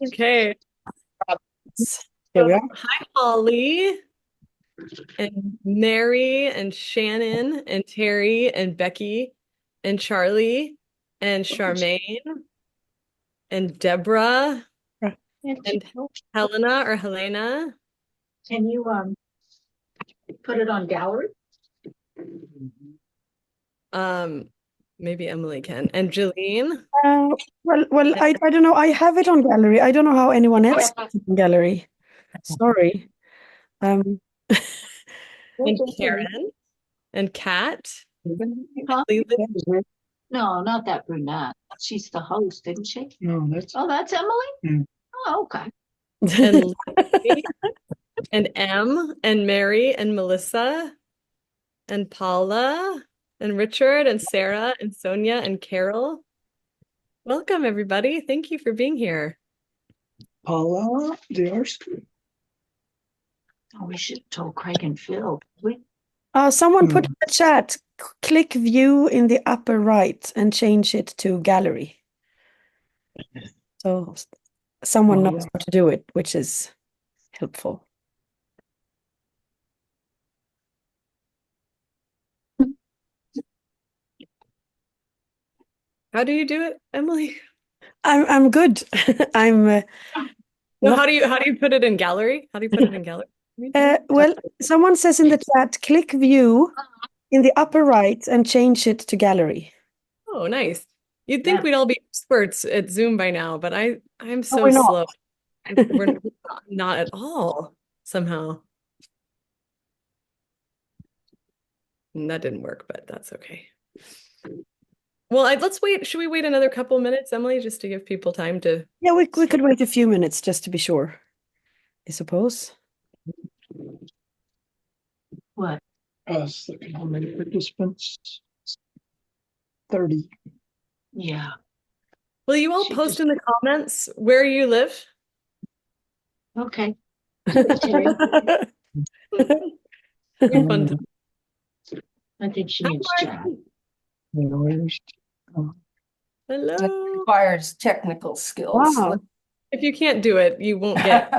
Okay. Here we are. Hi, Holly and Mary and Shannon and Terry and Becky and Charlie and Charmaine and Deborah and Helena or Helena. Can you put it on gallery? Um, Maybe Emily can. And Jeline. I don't know. I have it on gallery. I don't know how anyone else has it on gallery. Sorry. Um, And Karen and Kat. Huh? Leland. No, not that brunette. She's the host, isn't she? No, that's Oh, that's Emily? Mm. Oh, okay. And Lucy and Em and Mary and Melissa and Paula and Richard and Sarah and Sonia and Carol. Welcome, everybody. Thank you for being here. Paula, yours. Oh, we should have told Craig and Phil. someone put in the chat, click view in the upper right and change it to gallery. So someone knows how to do it, which is helpful. How do you do it, Emily? I'm good. I'm No, how do you put it in gallery? How do you put it in gallery? well, someone says in the chat, click view in the upper right and change it to gallery. Oh, nice. You'd think we'd all be experts at Zoom by now, but I'm so we're slow. not. We're not at all somehow. And that didn't work, but that's okay. Well, let's wait. Should we wait another couple minutes, Emily, just to give people time to? Yeah, we could wait a few minutes just to be sure, I suppose. What? Us, how many participants? 30. Yeah. Will you all post in the comments where you live? Okay. Fun. I think she needs chat. Hello. That requires technical skills. Wow. If you can't do it, you won't get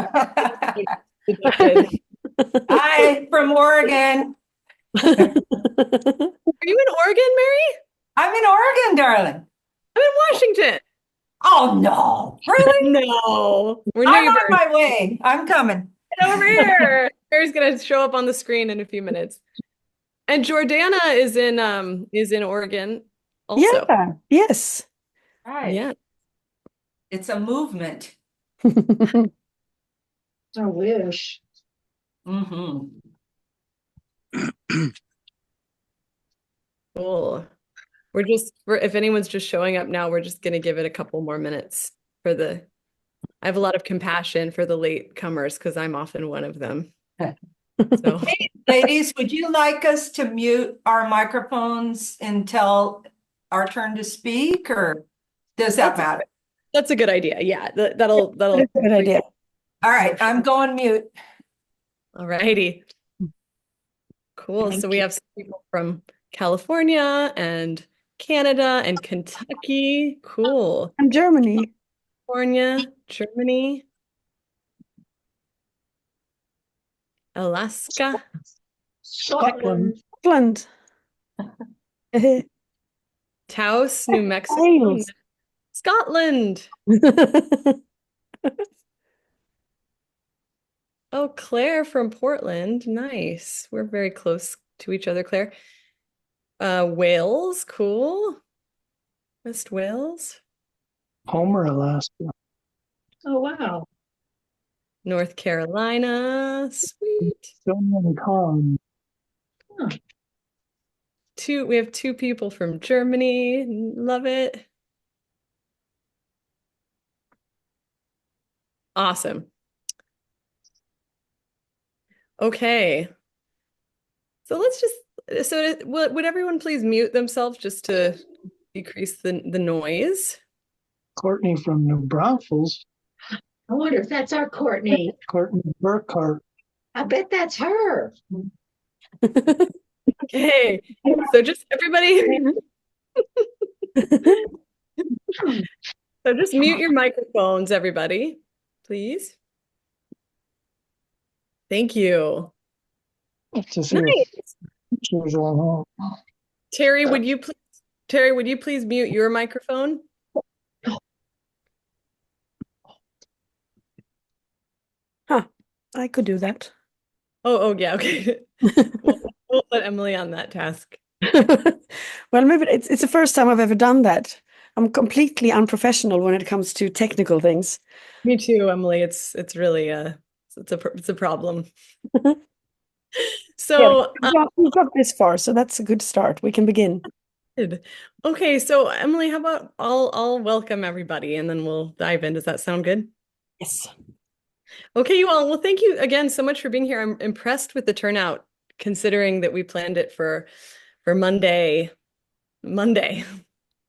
Hi, from Oregon. Are you in Oregon, Mary? I'm in Oregon, darling. I'm in Washington. Oh, no. Really? No. We're I'm neighbors. on my way. I'm coming. Get over here. Mary's gonna show up on the screen in a few minutes. And Jordana is in Oregon also. Yeah, yes. Right. Yeah. It's a movement. I wish. Mm-hmm. Cool. If anyone's just showing up now, we're just gonna give it a couple more minutes I have a lot of compassion for the late comers because I'm often one of them. So Hey, ladies, would you like us to mute our microphones until our turn to speak, or does that matter? that's a good idea. Yeah, that'll That's a good idea. All right, I'm going mute. All righty. Cool. So we have some people from California and Canada and Kentucky. Cool. And Germany. California, Germany, Alaska, Scotland. Scotland. Taos, New Mexico, Wales. Scotland. Oh, Claire from Portland. Nice. We're very close to each other, Claire. Wales, cool. West Wales. Homer, Alaska. Oh, wow. North Carolina. Sweet. Con. We have two people from Germany. Love it. Awesome. Okay. So would everyone please mute themselves just to decrease the noise? Courtney from New Braunfels. I wonder if that's our Courtney. Courtney Burkhart. I bet that's her. Okay. So just everybody So just mute your microphones, everybody, please. Thank you. To see your Nice. pictures on. Terry, would you please mute your microphone? Huh. I could do that. Oh, yeah, okay. We'll put Emily on that task. Well, maybe it's the first time I've ever done that. I'm completely unprofessional when it comes to technical things. Me too, Emily. It's really it's a problem. Yeah, So we've got this far, so that's a good start. We can begin. good. Okay, so Emily, how about I'll welcome everybody and then we'll dive in. Does that sound good? Yes. Okay, you all. Well, thank you again so much for being here. I'm impressed with the turnout, considering that we planned it for Monday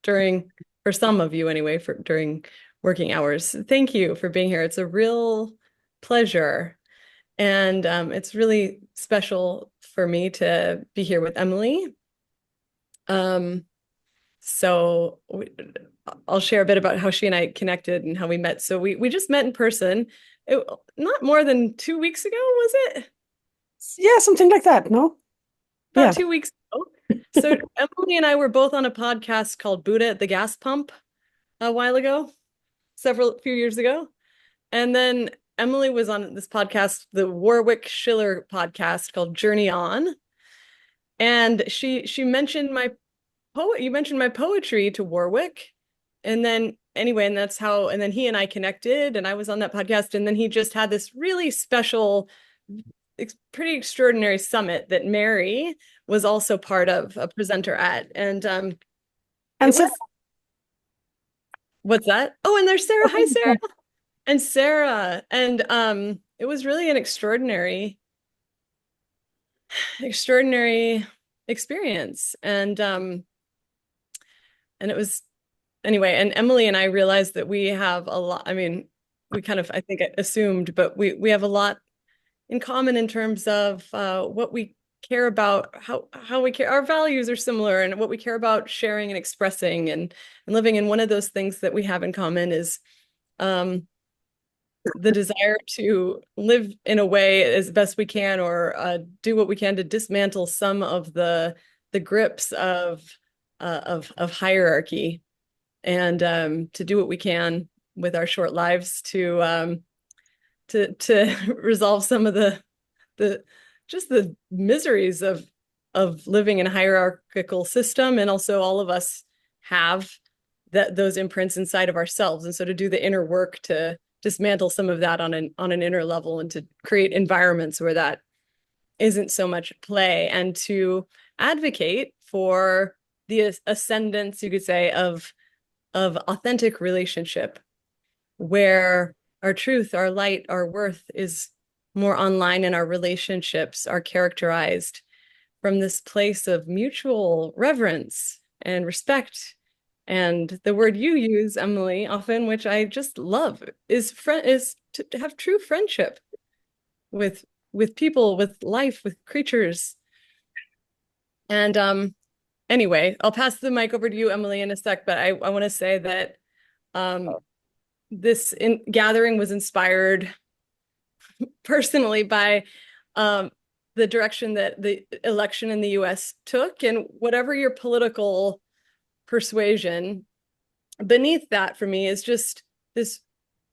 during for some of you anyway, for during working hours. Thank you for being here. It's a real pleasure. And it's really special for me to be here with Emily. Um, so I'll share a bit about how she and I connected and how we met. So we just met in person. Not more than 2 weeks ago, was it? Yeah, something like that, no? About Yeah. 2 weeks ago. So Emily and I were both on a podcast called Buddha at the Gas Pump a while ago, few years ago. And then Emily was on this podcast, the Warwick Schiller podcast called Journey On. And she mentioned you mentioned my poetry to Warwick. And then anyway, and then he and I connected and I was on that podcast. And then he just had this really special, pretty extraordinary summit that Mary was also part of, a presenter at. And And so what's that? Oh, and there's Sarah. Hi, Sarah. And Sarah. And it was really an extraordinary experience. And it was anyway, and Emily and I realized that we have a lot. I mean, we kind of, I think, assumed, but we have a lot in common in terms of what we care about, how we care. Our values are similar, and what we care about sharing and expressing and living. And one of those things that we have in common is the desire to live in a way as best we can, or do what we can to dismantle some of the grips of hierarchy, and to do what we can with our short lives to resolve some of the just the miseries of living in a hierarchical system. And also all of us have those imprints inside of ourselves, and so to do the inner work to dismantle some of that on an inner level, and to create environments where that isn't so much play, and to advocate for the ascendance, you could say, of authentic relationship, where our truth, our light, our worth is more online, and our relationships are characterized from this place of mutual reverence and respect. And the word you use, Emily, often, which I just love, is to have true friendship with people, with life, with creatures. And anyway, I'll pass the mic over to you, Emily, in a sec, but I want to say that this gathering was inspired personally by the direction that the election in the US took, and whatever your political persuasion, beneath that for me is just this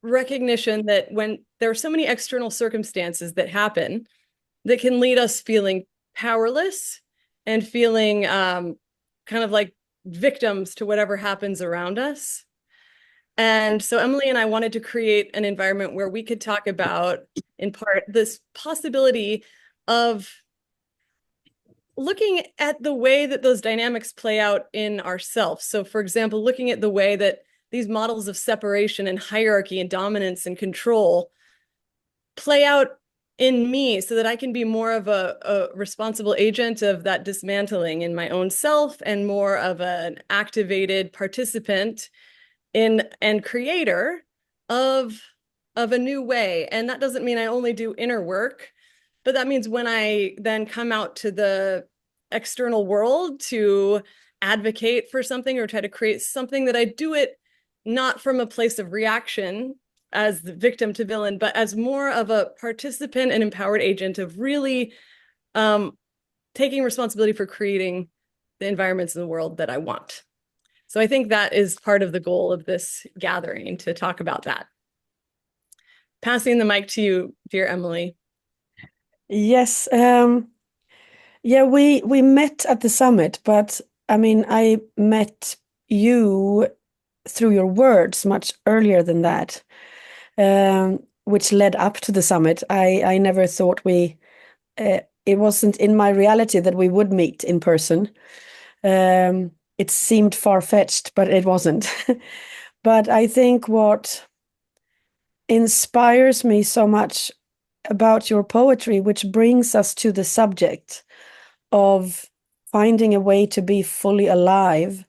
recognition that when there are so many external circumstances that happen that can lead us feeling powerless and feeling kind of like victims to whatever happens around us. And so Emily and I wanted to create an environment where we could talk about, in part, this possibility of looking at the way that those dynamics play out in ourselves. So, for example, looking at the way that these models of separation and hierarchy and dominance and control play out in me, so that I can be more of a responsible agent of that dismantling in my own self, and more of an activated participant in and creator of a new way. And that doesn't mean I only do inner work, but that means when I then come out to the external world to advocate for something or try to create something, that I do it not from a place of reaction as the victim to villain, but as more of a participant and empowered agent of really taking responsibility for creating the environments in the world that I want. So I think that is part of the goal of this gathering, to talk about that. Passing the mic to you, dear Emelie. Yes. Yeah, we met at the summit, but I mean, I met you through your words much earlier than that, which led up to the summit. I never thought it wasn't in my reality that we would meet in person. It seemed far-fetched, but it wasn't. But I think what inspires me so much about your poetry, which brings us to the subject of finding a way to be fully alive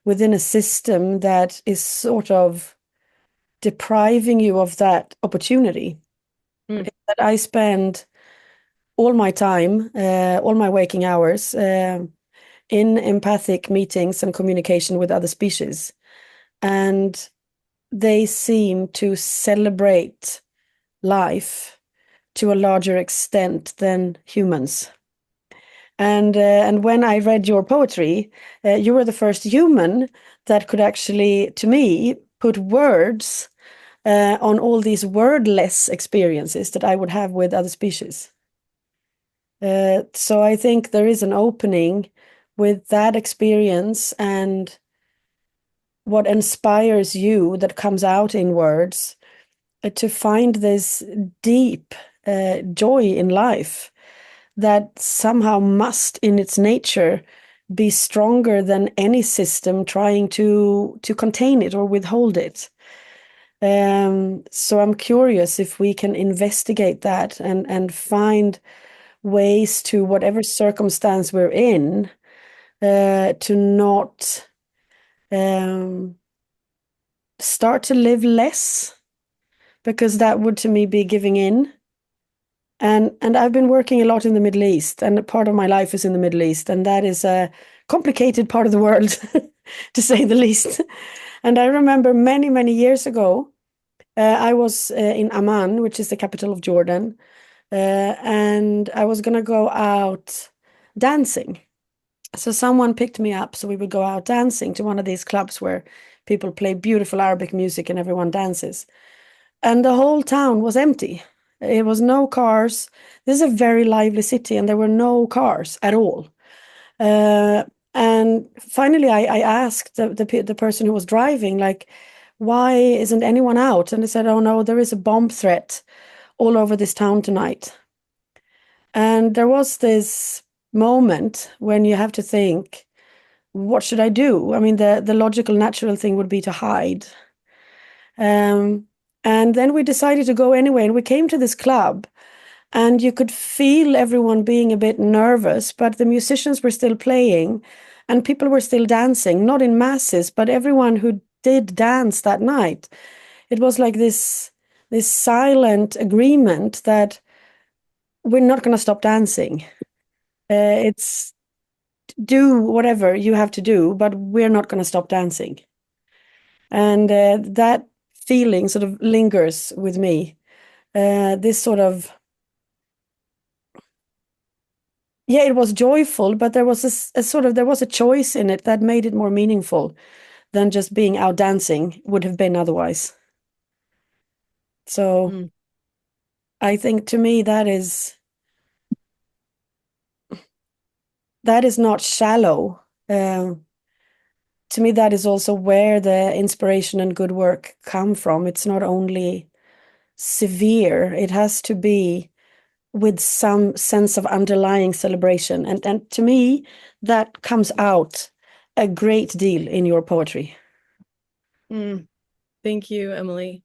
within a system that is sort of depriving you of that opportunity. That I spend all my time, all my waking hours, in empathic meetings and communication with other species. And they seem to celebrate life to a larger extent than humans. And when I read your poetry, you were the first human that could actually, to me, put words on all these wordless experiences that I would have with other species. So I think there is an opening with that experience and what inspires you that comes out in words, to find this deep joy in life that somehow must, in its nature, be stronger than any system trying to contain it or withhold it. So I'm curious if we can investigate that and find ways to, whatever circumstance we're in, to not start to live less, because that would to me be giving in. And I've been working a lot in the Middle East, and part of my life is in the Middle East, and that is a complicated part of the world, to say the least. And I remember many, many years ago, I was in Amman, which is the capital of Jordan, and I was going to go out dancing. So someone picked me up, so we would go out dancing to one of these clubs where people play beautiful Arabic music and everyone dances. And the whole town was empty. It was no cars. This is a very lively city, and there were no cars at all. And finally, I asked the person who was driving, like, why isn't anyone out? And they said, oh no, there is a bomb threat all over this town tonight. And there was this moment when you have to think, what should I do? I mean, the logical, natural thing would be to hide. And then we decided to go anyway, and we came to this club, and you could feel everyone being a bit nervous, but the musicians were still playing, and people were still dancing, not in masses, but everyone who did dance that night. It was like this silent agreement that we're not going to stop dancing. It's do whatever you have to do, but we're not going to stop dancing. And that feeling sort of lingers with me. This sort of, yeah, it was joyful, but there was a sort of, there was a choice in it that made it more meaningful than just being out dancing would have been otherwise. So I think, to me, that is not shallow. To me, that is also where the inspiration and good work come from. It's not only severe, it has to be with some sense of underlying celebration. And to me, that comes out a great deal in your poetry. Thank you, Emelie.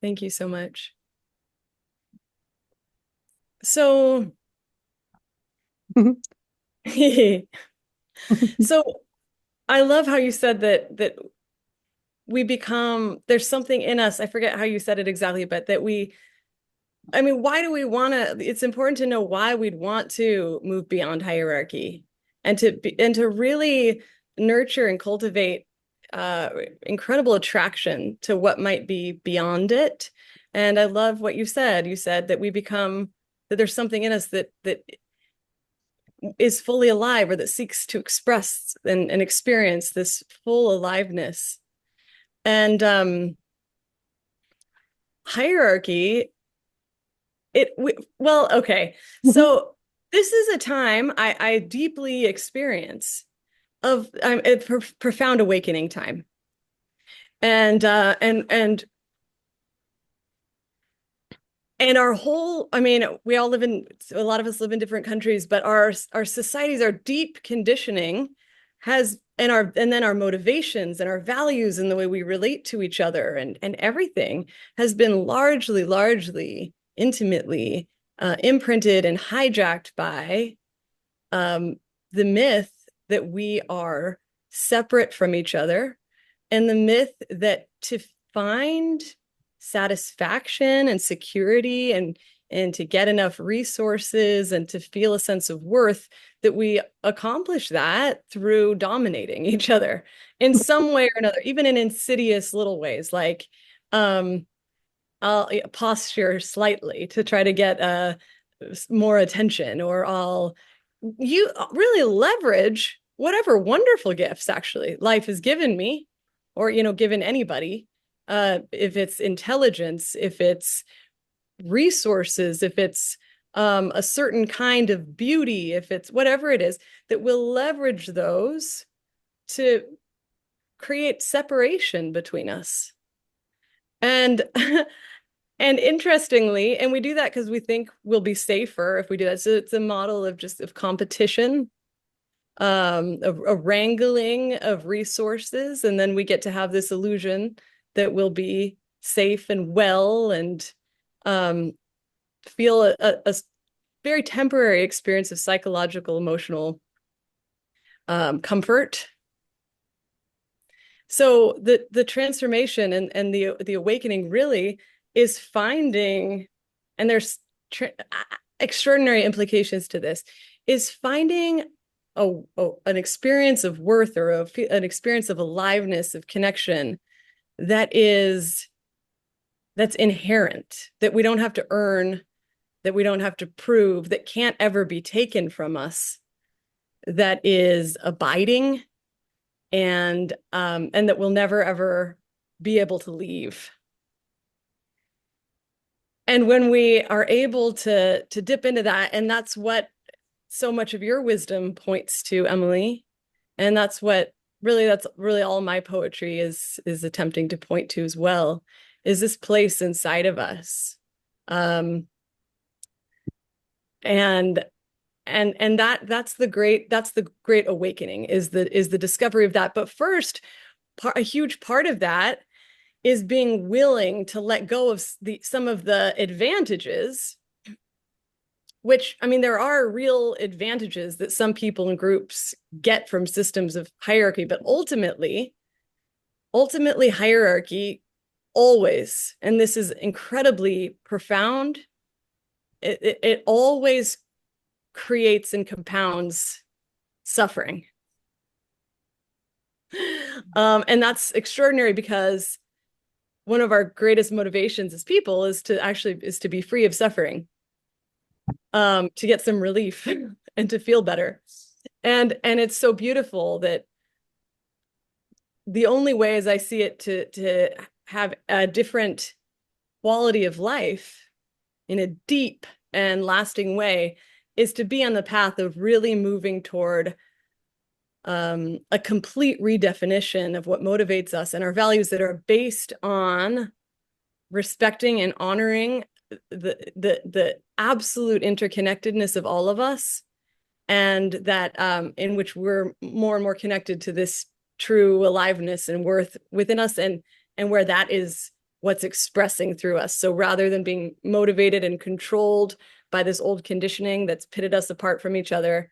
Thank you so much. So, so I love how you said that we become, there's something in us, I forget how you said it exactly, but that I mean, why do we want to, it's important to know why we'd want to move beyond hierarchy and to really nurture and cultivate incredible attraction to what might be beyond it. And I love what you said. You said that that there's something in us that is fully alive, or that seeks to express and experience this full aliveness. And hierarchy, okay. So this is a time I deeply experience of a profound awakening time. And our whole, I mean, a lot of us live in different countries, but our societies, our deep conditioning and then our motivations and our values and the way we relate to each other and everything has been largely, intimately imprinted and hijacked by the myth that we are separate from each other, and the myth that to find satisfaction and security and to get enough resources and to feel a sense of worth, that we accomplish that through dominating each other in some way or another, even in insidious little ways, like I'll posture slightly to try to get more attention, or you really leverage whatever wonderful gifts actually life has given me, or given anybody, if it's intelligence, if it's resources, if it's a certain kind of beauty, if it's whatever it is, that we'll leverage those to create separation between us. And and interestingly, and we do that because we think we'll be safer if we do that. So it's a model of competition, a wrangling of resources, and then we get to have this illusion that we'll be safe and well and feel a very temporary experience of psychological, emotional comfort. So the transformation and the awakening really is finding, and there's extraordinary implications to this, is finding an experience of worth, or an experience of aliveness, of connection that's inherent, that we don't have to earn, that we don't have to prove, that can't ever be taken from us, that is abiding, and that we'll never ever be able to leave. And when we are able to dip into that, and that's what so much of your wisdom points to, Emelie, and that's really all my poetry is attempting to point to as well, is this place inside of us. And that's the great awakening, is the discovery of that. But first, a huge part of that is being willing to let go of some of the advantages, which, I mean, there are real advantages that some people and groups get from systems of hierarchy, but ultimately hierarchy always, and this is incredibly profound, it always creates and compounds suffering. And that's extraordinary, because one of our greatest motivations as people is to be free of suffering, to get some relief and to feel better. And it's so beautiful that the only way, as I see it, to have a different quality of life in a deep and lasting way is to be on the path of really moving toward a complete redefinition of what motivates us and our values, that are based on respecting and honoring the absolute interconnectedness of all of us, and that in which we're more and more connected to this true aliveness and worth within us, and where that is what's expressing through us. So rather than being motivated and controlled by this old conditioning that's pitted us apart from each other,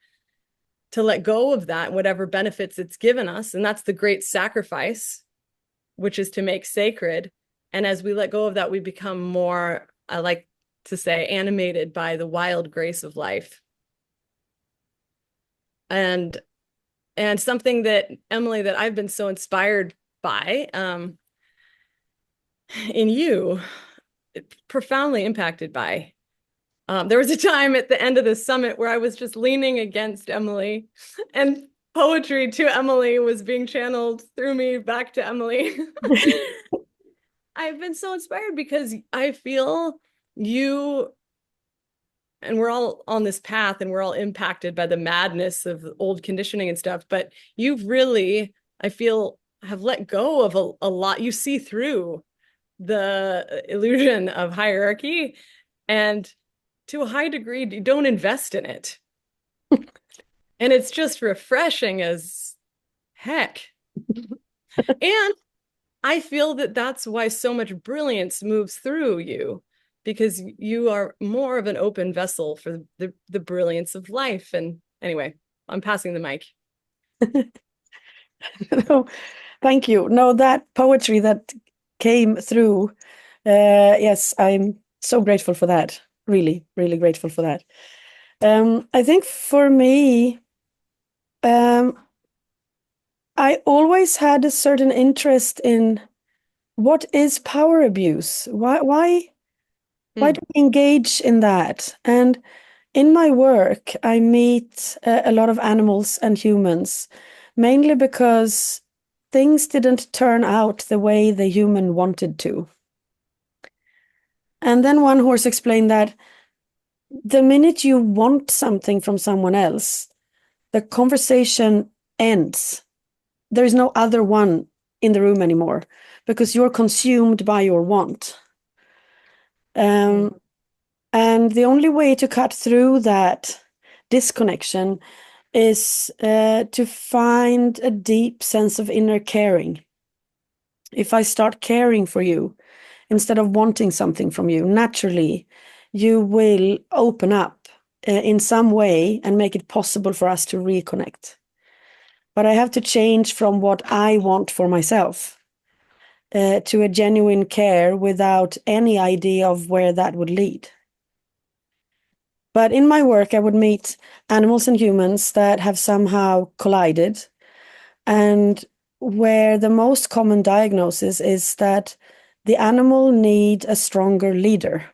to let go of that, whatever benefits it's given us. And that's the great sacrifice, which is to make sacred. And as we let go of that, we become more, I like to say, animated by the wild grace of life. And something that, Emelie, that I've been so inspired by in you, profoundly impacted by. There was a time at the end of the summit where I was just leaning against Emelie, and poetry to Emelie was being channeled through me back to Emelie. I've been so inspired because I feel you, and we're all on this path and we're all impacted by the madness of old conditioning and stuff, but you've really, I feel, have let go of a lot. You see through the illusion of hierarchy, and to a high degree, you don't invest in it. And it's just refreshing as heck. And I feel that that's why so much brilliance moves through you, because you are more of an open vessel for the brilliance of life. And anyway, I'm passing the mic. No, thank you. No, that poetry that came through, yes, I'm so grateful for that. Really, really grateful for that. I think for me, I always had a certain interest in what is power abuse? Why do we engage in that? And in my work, I meet a lot of animals and humans, mainly because things didn't turn out the way the human wanted to. And then one horse explained that the minute you want something from someone else, the conversation ends. There is no other one in the room anymore because you're consumed by your want. And the only way to cut through that disconnection is to find a deep sense of inner caring. If I start caring for you instead of wanting something from you, naturally you will open up in some way and make it possible for us to reconnect. But I have to change from what I want for myself to a genuine care without any idea of where that would lead. But in my work, I would meet animals and humans that have somehow collided, and where the most common diagnosis is that the animal needs a stronger leader.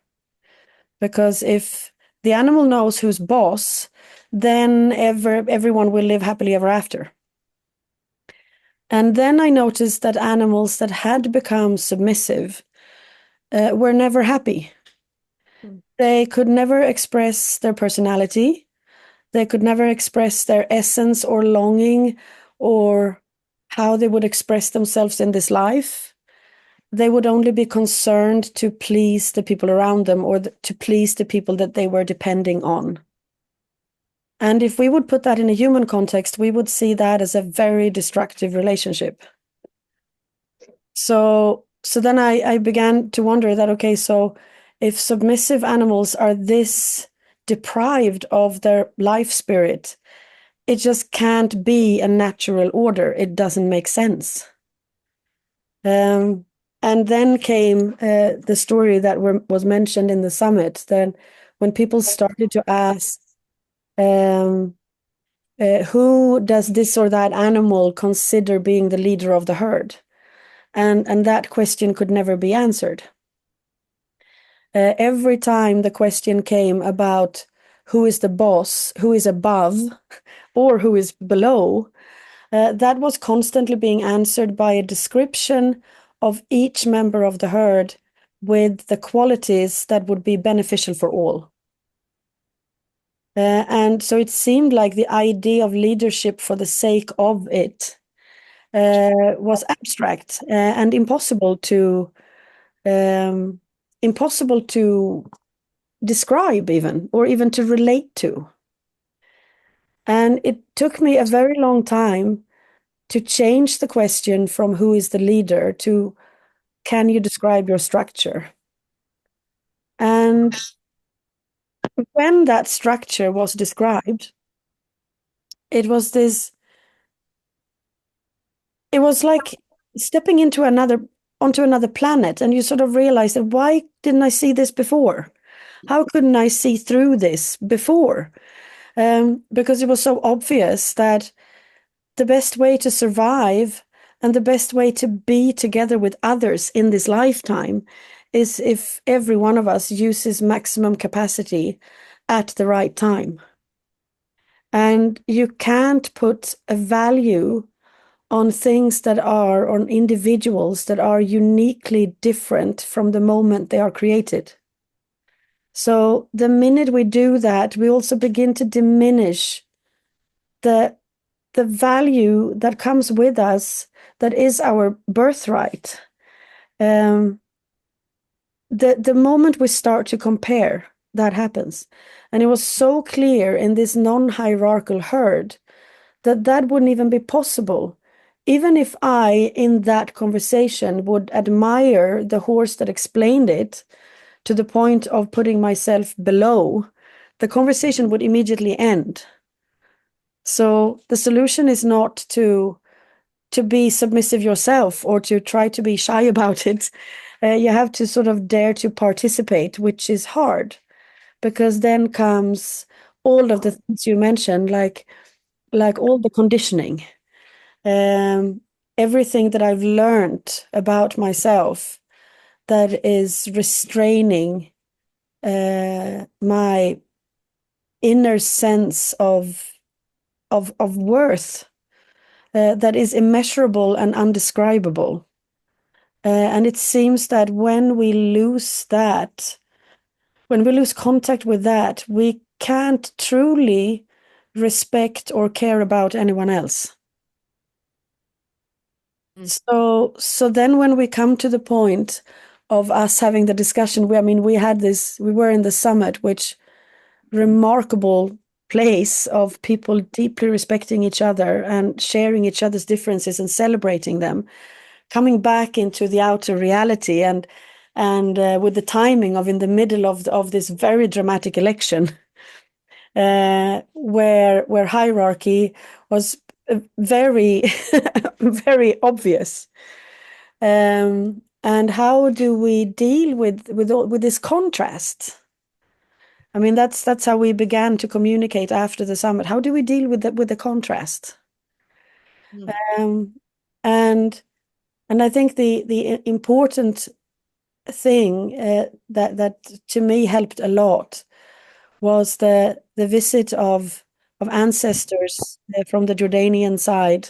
Because if the animal knows who's boss, then everyone will live happily ever after. And then I noticed that animals that had become submissive were never happy. They could never express their personality. They could never express their essence or longing or how they would express themselves in this life. They would only be concerned to please the people around them or to please the people that they were depending on. And if we would put that in a human context, we would see that as a very destructive relationship. So then I began to wonder that, okay, so if submissive animals are this deprived of their life spirit, it just can't be a natural order. It doesn't make sense. And then came the story that was mentioned in the summit. Then when people started to ask, who does this or that animal consider being the leader of the herd? And that question could never be answered. Every time the question came about who is the boss, who is above, or who is below, that was constantly being answered by a description of each member of the herd with the qualities that would be beneficial for all. And so it seemed like the idea of leadership for the sake of it was abstract and impossible to describe even, or even to relate to. And it took me a very long time to change the question from who is the leader to can you describe your structure? And when that structure was described, it was like stepping onto another planet, and you sort of realize that why didn't I see this before? How couldn't I see through this before? Because it was so obvious that the best way to survive And the best way to be together with others in this lifetime is if every one of us uses maximum capacity at the right time. And you can't put a value on things that are, on individuals that are uniquely different from the moment they are created. So the minute we do that, we also begin to diminish the value that comes with us, that is our birthright. The moment we start to compare, that happens. And it was so clear in this non-hierarchical herd that that wouldn't even be possible. Even if I, in that conversation, would admire the horse that explained it to the point of putting myself below, the conversation would immediately end. So the solution is not to be submissive yourself or to try to be shy about it. You have to sort of dare to participate, which is hard, because then comes all of the things you mentioned, like all the conditioning, everything that I've learned about myself that is restraining my inner sense of worth, that is immeasurable and undescribable. And it seems that when we lose that, when we lose contact with that, we can't truly respect or care about anyone else. So then when we come to the point of us having the discussion, we were in the summit, which remarkable place of people deeply respecting each other and sharing each other's differences and celebrating them, coming back into the outer reality, and with the timing of in the middle of this very dramatic election, where hierarchy was very very obvious. And how do we deal with this contrast? That's how we began to communicate after the summit. How do we deal with the contrast? And I think the important thing that to me helped a lot was the visit of ancestors from the Jordanian side,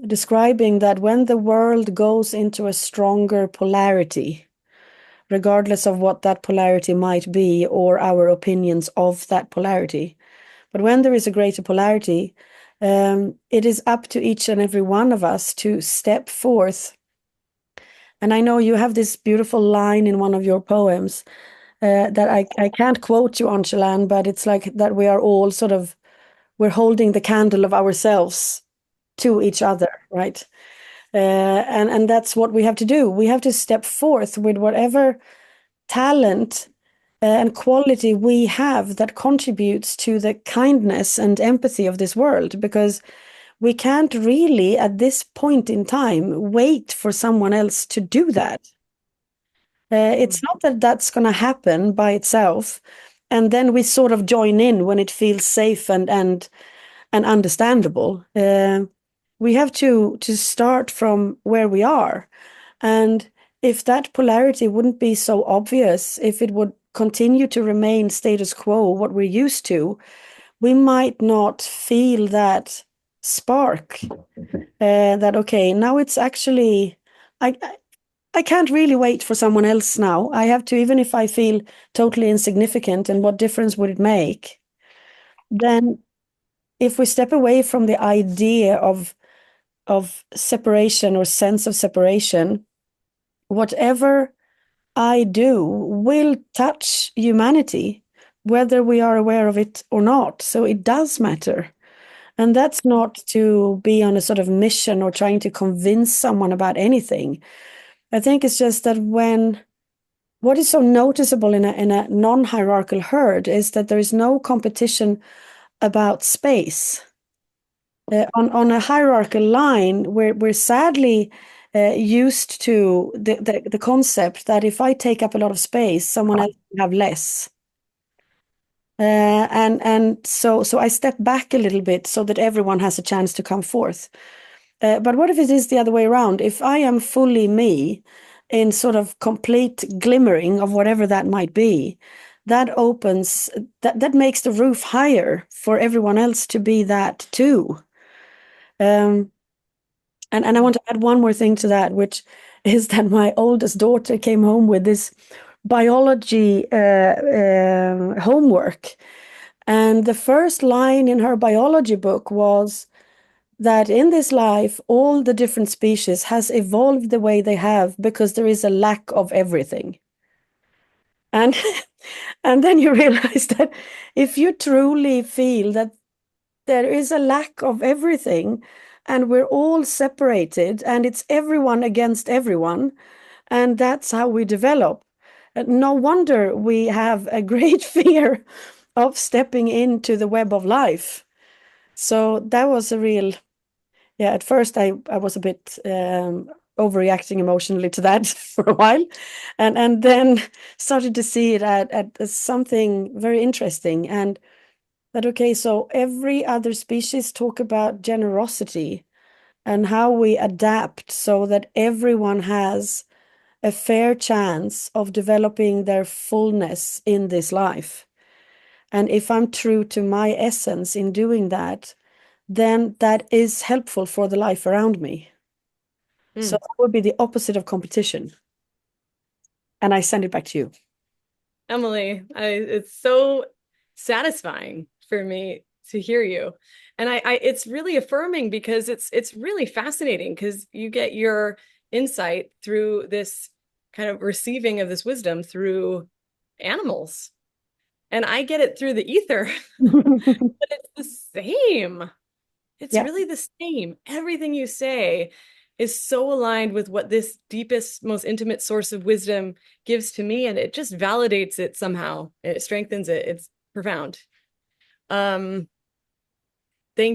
describing that when the world goes into a stronger polarity, regardless of what that polarity might be or our opinions of that polarity, but when there is a greater polarity, it is up to each and every one of us to step forth. And I know you have this beautiful line in one of your poems that I can't quote you on, Chelan, but it's like that we are all we're holding the candle of ourselves to each other, right? And that's what we have to do. We have to step forth with whatever talent and quality we have that contributes to the kindness and empathy of this world, because we can't really, at this point in time, wait for someone else to do that. It's not that that's going to happen by itself, and then we sort of join in when it feels safe and understandable. We have to start from where we are. And if that polarity wouldn't be so obvious, if it would continue to remain status quo, what we're used to, we might not feel that spark, that, okay, now it's actually, I can't really wait for someone else now. I have to, even if I feel totally insignificant, and what difference would it make? Then if we step away from the idea of separation or sense of separation, whatever I do will touch humanity, whether we are aware of it or not. So it does matter. And that's not to be on a sort of mission or trying to convince someone about anything. I think it's just that what is so noticeable in a non-hierarchical herd is that there is no competition about space. On a hierarchical line, we're sadly used to the concept that if I take up a lot of space, someone else will have less. And so I step back a little bit so that everyone has a chance to come forth. But what if it is the other way around? If I am fully me in sort of complete glimmering of whatever that might be, that makes the roof higher for everyone else to be that too. Um, and I want to add one more thing to that, which is that my oldest daughter came home with this biology homework. And the first line in her biology book was that in this life, all the different species has evolved the way they have because there is a lack of everything. And and then you realize that if you truly feel that there is a lack of everything and we're all separated and it's everyone against everyone, and that's how we develop. No wonder we have a great fear of stepping into the web of life. So that was a real, yeah, at first I was a bit overreacting emotionally to that for a while, and then started to see it as something very interesting. And that, okay, so every other species talk about generosity and how we adapt so that everyone has a fair chance of developing their fullness in this life. And if I'm true to my essence in doing that, then that is helpful for the life around me. So that would be the opposite of competition. And I send it back to you. Emelie, it's so satisfying for me to hear you. And it's really affirming because it's really fascinating because you get your insight through this kind of receiving of this wisdom through animals. And I get it through the ether, but it's the same. It's Yeah. really the same. Everything you say is so aligned with what this deepest, most intimate source of wisdom gives to me, and it just validates it somehow. It strengthens it. It's profound. Thank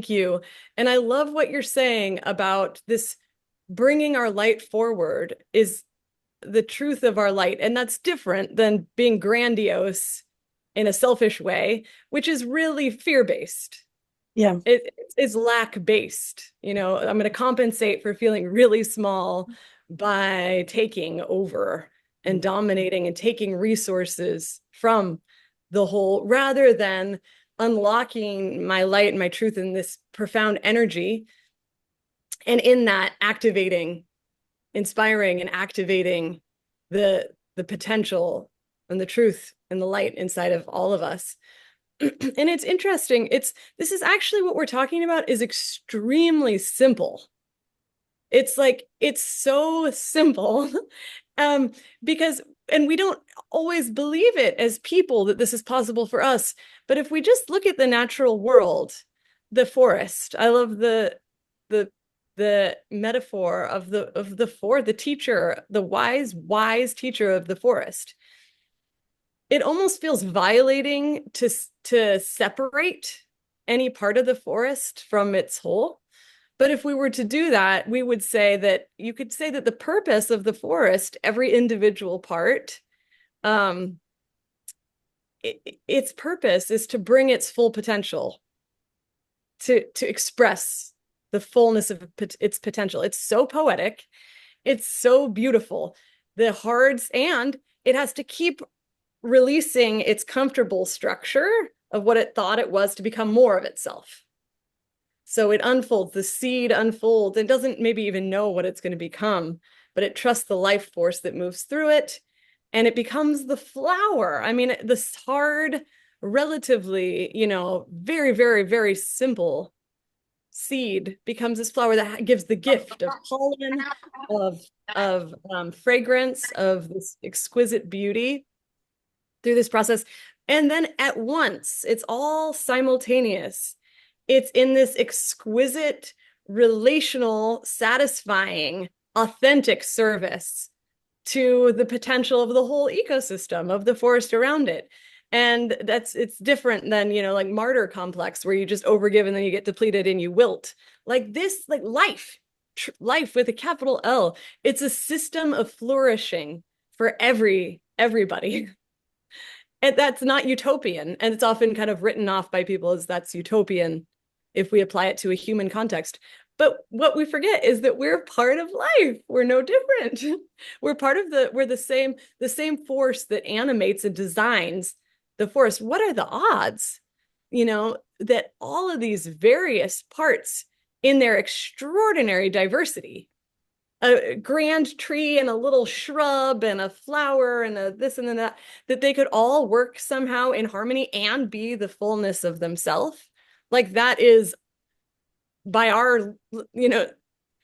you. And I love what you're saying about this bringing our light forward is the truth of our light. And that's different than being grandiose in a selfish way, which is really fear-based. Yeah. It's lack-based. I'm going to compensate for feeling really small by taking over and dominating and taking resources from the whole, rather than unlocking my light and my truth in this profound energy. And in that, inspiring and activating the potential and the truth and the light inside of all of us. And it's interesting. This is actually what we're talking about is extremely simple. It's so simple. Because, and we don't always believe it as people that this is possible for us. But if we just look at the natural world, the forest, I love the metaphor of the teacher, the wise teacher of the forest. It almost feels violating to separate any part of the forest from its whole. But if we were to do that, we would say that you could say that the purpose of the forest, every individual part, its purpose is to bring its full potential, to express the fullness of its potential. It's so poetic. It's so beautiful. And it has to keep releasing its comfortable structure of what it thought it was to become more of itself. So it unfolds, the seed unfolds, and doesn't maybe even know what it's going to become, but it trusts the life force that moves through it, and it becomes the flower. I mean, this hard, relatively, very, very, very simple seed becomes this flower that gives the gift of pollen, of fragrance, of this exquisite beauty through this process. And then at once, it's all simultaneous. It's in this exquisite, relational, satisfying, authentic service to the potential of the whole ecosystem, of the forest around it. And it's different than, like martyr complex, where you just overgive and then you get depleted and you wilt. Like this, like life with a capital L. It's a system of flourishing for everybody. And that's not utopian. And it's often kind of written off by people as that's utopian if we apply it to a human context. But what we forget is that we're part of life. We're no different. We're part of we're the same force that animates and designs the force. What are the odds, that all of these various parts in their extraordinary diversity, a grand tree and a little shrub and a flower and a this and that, that they could all work somehow in harmony and be the fullness of themselves? Like that is by our,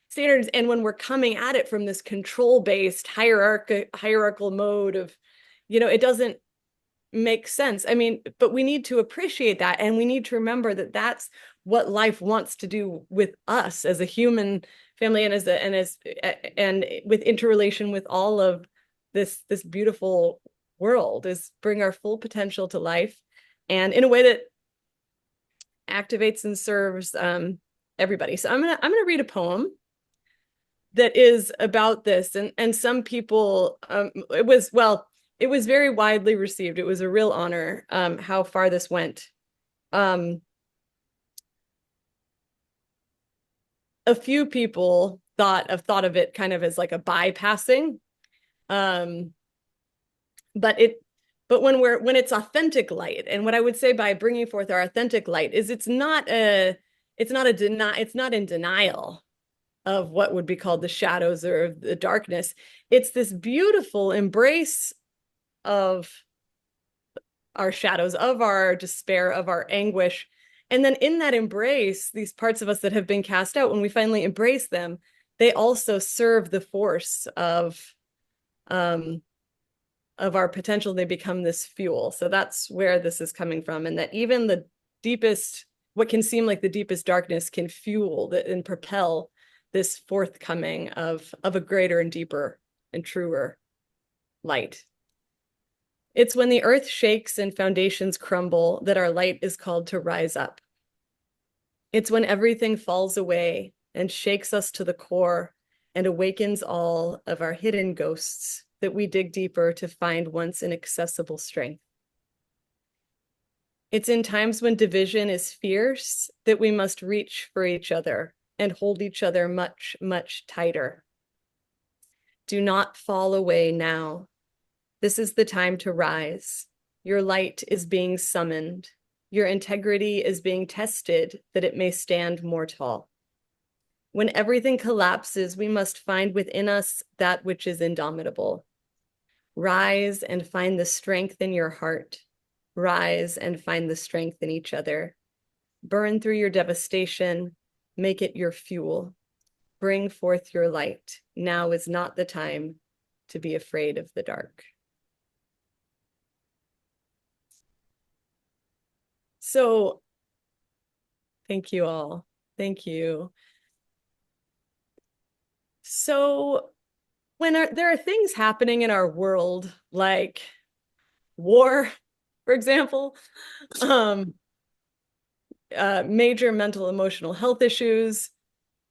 standards. And when we're coming at it from this control-based hierarchical mode of, it doesn't make sense. I mean, but we need to appreciate that. And we need to remember that that's what life wants to do with us as a human family and and with interrelation with all of this beautiful world, is bring our full potential to life and in a way that activates and serves everybody. So I'm gonna read a poem that is about this, and some people it was very widely received. It was a real honor how far this went. A few people thought of it kind of as like a bypassing, but when it's authentic light, and what I would say by bringing forth our authentic light is it's not in denial of what would be called the shadows or the darkness. It's this beautiful embrace of our shadows, of our despair, of our anguish. And then in that embrace, these parts of us that have been cast out, when we finally embrace them, they also serve the force of our potential. They become this fuel. So that's where this is coming from. And that even the deepest, what can seem like the deepest darkness, can fuel and propel this forthcoming of a greater and deeper and truer light. It's when the earth shakes and foundations crumble that our light is called to rise up. It's when everything falls away and shakes us to the core and awakens all of our hidden ghosts that we dig deeper to find once inaccessible strength. It's in times when division is fierce that we must reach for each other and hold each other much, much tighter. Do not fall away now. This is the time to rise. Your light is being summoned. Your integrity is being tested that it may stand more tall. When everything collapses, we must find within us that which is indomitable. Rise and find the strength in your heart. Rise and find the strength in each other. Burn through your devastation. Make it your fuel. Bring forth your light. Now is not the time to be afraid of the dark. So, thank you all. Thank you. So, when there are things happening in our world, like war, for example, major mental emotional health issues,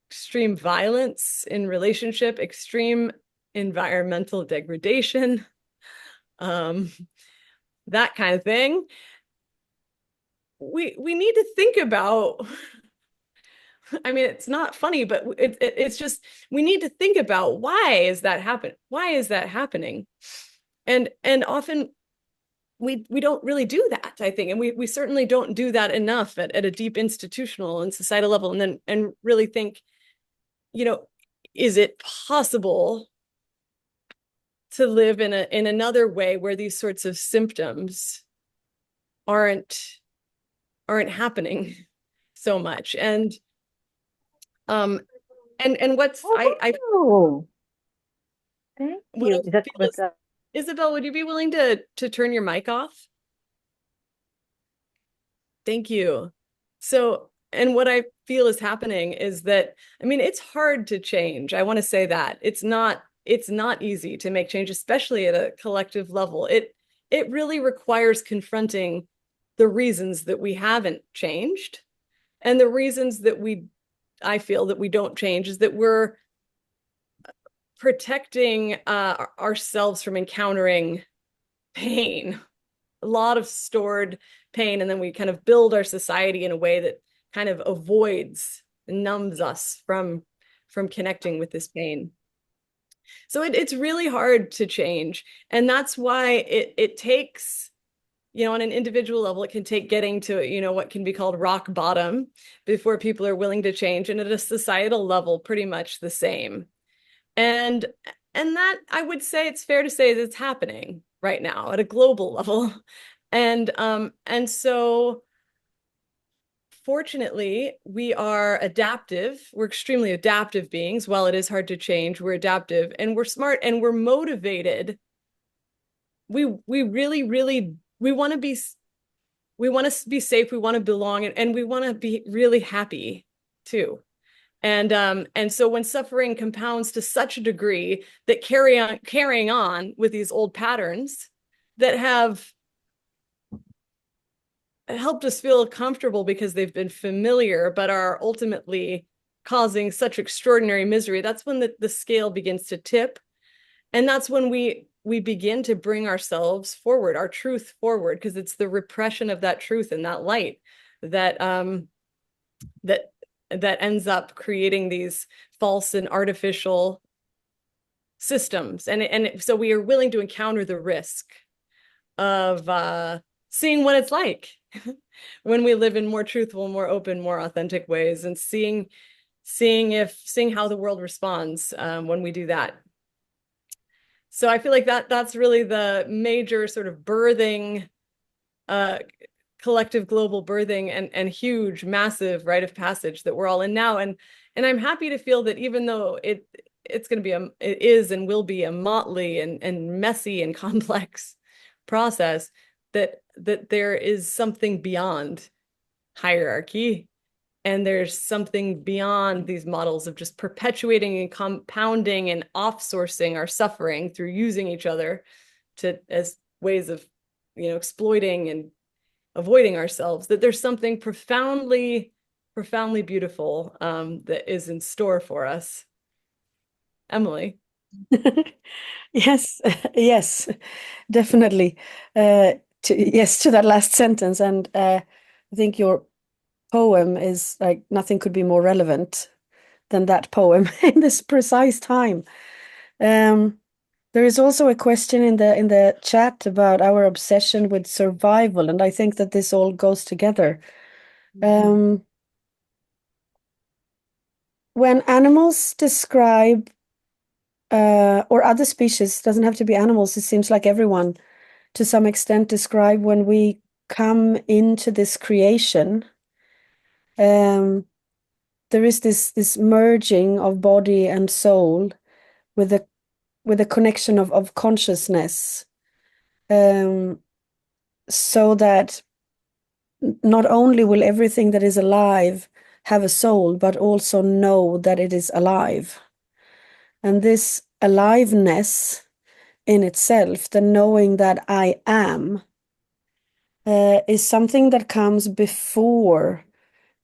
extreme violence in relationship, extreme environmental degradation, that kind of thing, we need to think about. I mean, it's not funny, but it's just, we need to think about, why is that happening? And often we don't really do that, I think. And we certainly don't do that enough at a deep institutional and societal level. And really think, is it possible to live in another way where these sorts of symptoms aren't happening so much? And what's Oh, thank what you. I Is that feel is, Isabel, would you be willing to turn your mic off? Thank you. So, and what I feel is happening is that, I mean, it's hard to change. I want to say that it's not easy to make change, especially at a collective level. It really requires confronting the reasons that we haven't changed, and the reasons that I feel that we don't change is that we're protecting ourselves from encountering pain, a lot of stored pain, and then we kind of build our society in a way that kind of avoids numbs us from connecting with this pain. So it's really hard to change. And that's why it takes, on an individual level, it can take getting to, what can be called rock bottom before people are willing to change. And at a societal level, pretty much the same. And that, I would say, it's fair to say that it's happening right now at a global level. And so fortunately, we are adaptive. We're extremely adaptive beings. While it is hard to change, we're adaptive and we're smart and we're motivated. We really, really, we want to be safe. We want to belong, and we want to be really happy too. And so when suffering compounds to such a degree that carrying on with these old patterns that have helped us feel comfortable because they've been familiar, but are ultimately causing such extraordinary misery, that's when the scale begins to tip. And that's when we begin to bring ourselves forward, our truth forward, because it's the repression of that truth and that light that that ends up creating these false and artificial systems. And so we are willing to encounter the risk of seeing what it's like when we live in more truthful, more open, more authentic ways, and seeing how the world responds when we do that. So I feel like that's really the major sort of birthing, collective global birthing and huge, massive rite of passage that we're all in now. And I'm happy to feel that even though it's going to be it is and will be a motley and messy and complex process, that there is something beyond hierarchy. And there's something beyond these models of just perpetuating and compounding and off-sourcing our suffering through using each other as ways of, exploiting and avoiding ourselves, that there's something profoundly, profoundly beautiful that is in store for us. Emelie. Yes, yes, definitely. Yes, to that last sentence. And I think your poem is like nothing could be more relevant than that poem in this precise time. There is also a question in the chat about our obsession with survival, and I think that this all goes together. When animals describe or other species, doesn't have to be animals, it seems like everyone to some extent describe when we come into this creation, there is this merging of body and soul with a connection of consciousness, so that not only will everything that is alive have a soul, but also know that it is alive. And this aliveness in itself, the knowing that I am, is something that comes before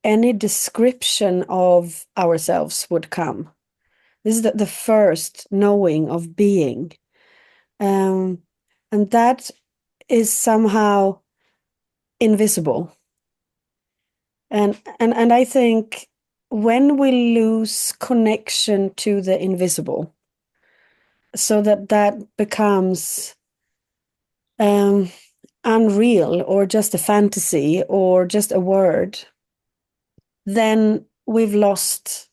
any description of ourselves would come. This is the first knowing of being. And that is somehow invisible. And I think when we lose connection to the invisible, so that becomes unreal or just a fantasy or just a word, then we've lost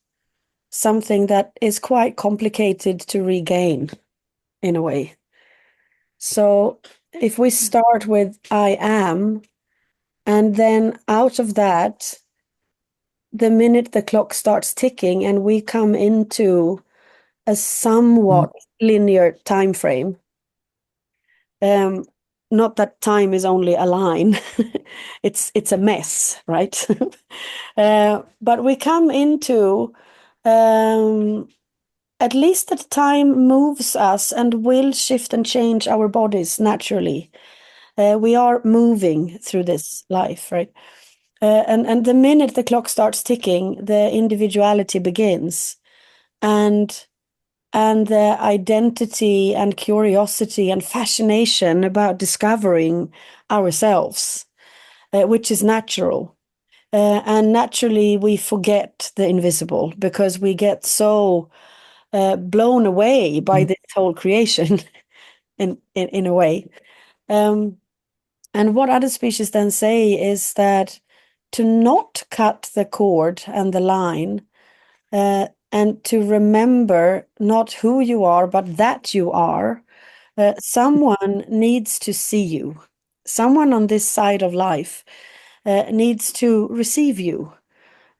something that is quite complicated to regain in a way. So if we start with I am, and then out of that, the minute the clock starts ticking and we come into a somewhat linear time frame, not that time is only a line, it's a mess, right? But we come into at least that time moves us and will shift and change our bodies naturally. We are moving through this life, right? And the minute the clock starts ticking, the individuality begins, and the identity and curiosity and fascination about discovering ourselves, which is natural, And naturally, we forget the invisible because we get so blown away by this whole creation in a way. And what other species then say is that to not cut the cord and the line, and to remember not who you are, but that you are, someone needs to see you. Someone on this side of life needs to receive you,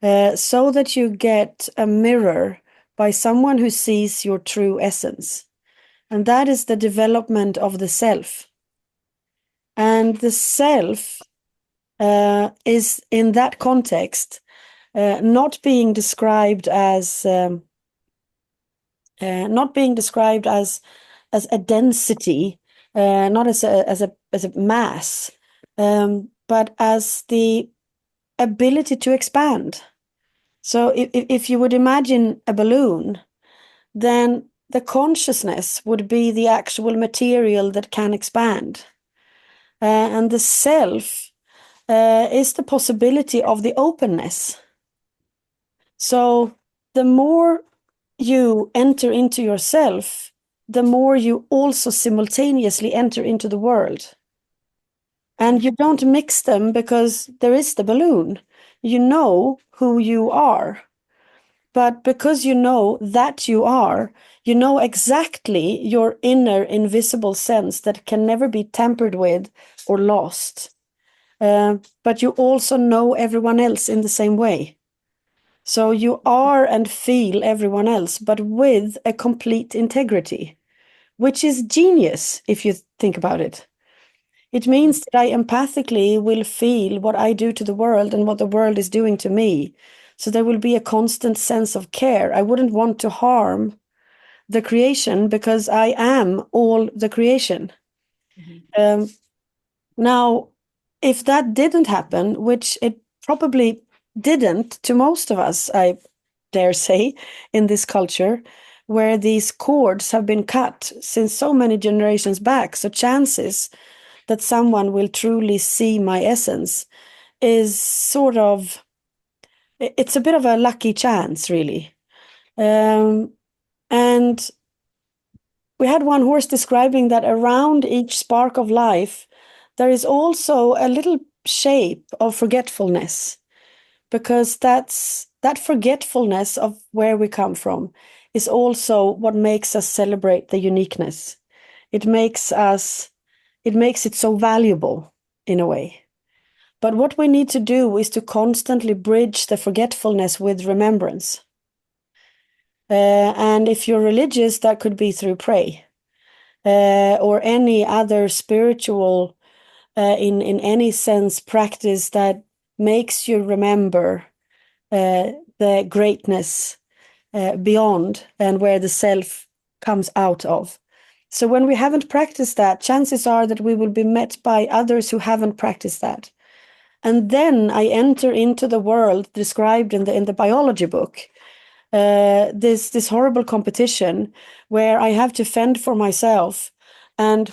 so that you get a mirror by someone who sees your true essence. And that is the development of the self. And the self is in that context not being described as a density, not as a mass, but as the ability to expand. So if you would imagine a balloon, then the consciousness would be the actual material that can expand. And the self is the possibility of the openness. So the more you enter into yourself, the more you also simultaneously enter into the world. And you don't mix them because there is the balloon. You know who you are. But because you know that you know exactly your inner invisible sense that can never be tampered with or lost. But you also know everyone else in the same way. So you are and feel everyone else, but with a complete integrity, which is genius if you think about it. It means that I empathically will feel what I do to the world and what the world is doing to me. So there will be a constant sense of care. I wouldn't want to harm the creation because I am all the creation. Now, if that didn't happen, which it probably didn't to most of us, I dare say, in this culture, where these cords have been cut since so many generations back, so chances that someone will truly see my essence is sort of, it's a bit of a lucky chance, really. And we had one horse describing that around each spark of life, there is also a little shape of forgetfulness, because that forgetfulness of where we come from is also what makes us celebrate the uniqueness. It makes it so valuable in a way. But what we need to do is to constantly bridge the forgetfulness with remembrance. And if you're religious, that could be through prayer, or any other spiritual, in any sense, practice that makes you remember the greatness beyond and where the self comes out of. So when we haven't practiced that, chances are that we will be met by others who haven't practiced that. And then I enter into the world described in the biology book, this horrible competition where I have to fend for myself, and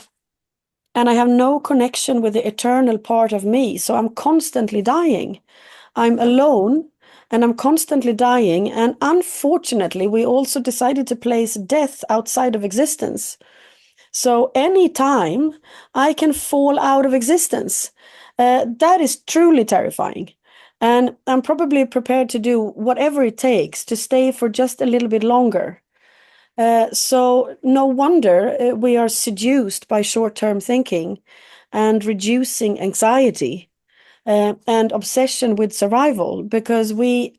I have no connection with the eternal part of me. So I'm constantly dying. I'm alone and I'm constantly dying. And unfortunately, we also decided to place death outside of existence. So anytime I can fall out of existence, that is truly terrifying. And I'm probably prepared to do whatever it takes to stay for just a little bit longer. So no wonder we are seduced by short-term thinking and reducing anxiety and obsession with survival, because we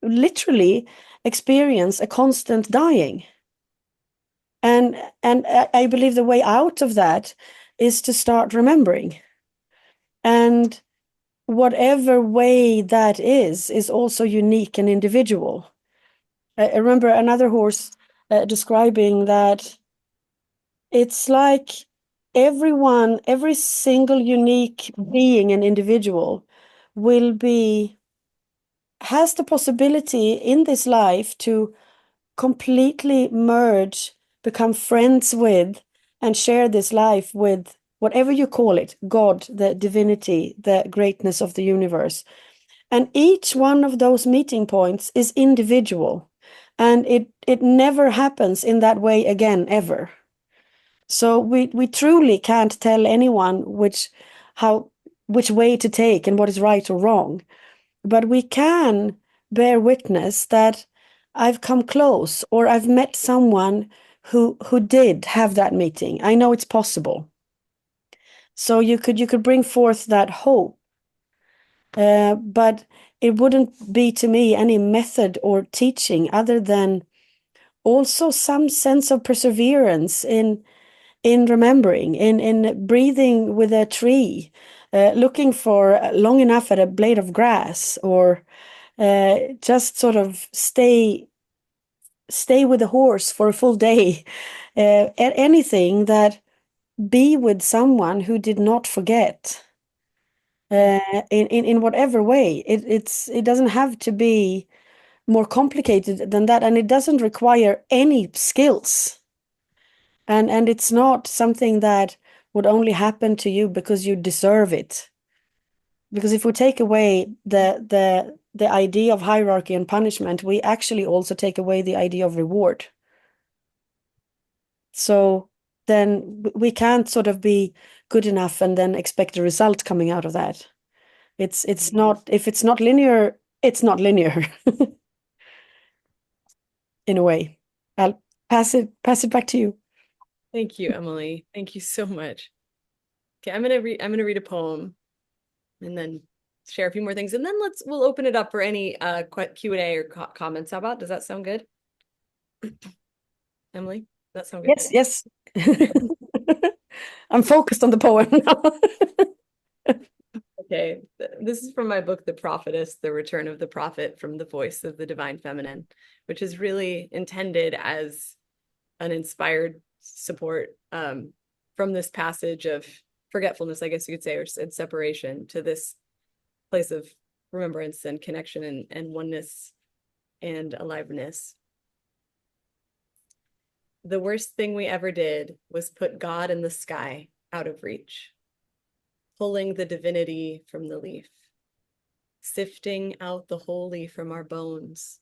literally experience a constant dying. And I believe the way out of that is to start remembering. And whatever way that is also unique and individual. I remember another horse describing that it's like every single unique being and individual has the possibility in this life to completely merge, become friends with, and share this life with whatever you call it, God, the divinity, the greatness of the universe. And each one of those meeting points is individual. And it never happens in that way again, ever. So we truly can't tell anyone which way to take and what is right or wrong. But we can bear witness that I've come close, or I've met someone who did have that meeting. I know it's possible. So you could bring forth that hope. But it wouldn't be to me any method or teaching other than also some sense of perseverance in remembering, in breathing with a tree, looking for long enough at a blade of grass, or just sort of stay with the horse for a full day. Anything that be with someone who did not forget. In whatever way, it doesn't have to be more complicated than that, and it doesn't require any skills. And it's not something that would only happen to you because you deserve it. Because if we take away the idea of hierarchy and punishment, we actually also take away the idea of reward. So then we can't sort of be good enough and then expect a result coming out of that. It's not, if it's not linear, it's not linear in a way. I'll pass it back to you. Thank you, Emelie. Thank you so much. Okay, I'm gonna read a poem and then share a few more things, and then we'll open it up for any Q&A or comments. How about, does that sound good? Emelie, does that sound good? Yes. I'm focused on the poem now. Okay, this is from my book, The Prophetess, The Return of the Prophet from the Voice of the Divine Feminine, which is really intended as an inspired support from this passage of forgetfulness, I guess you could say, or separation, to this place of remembrance and connection and oneness and aliveness. The worst thing we ever did was put God in the sky out of reach, pulling the divinity from the leaf, sifting out the holy from our bones,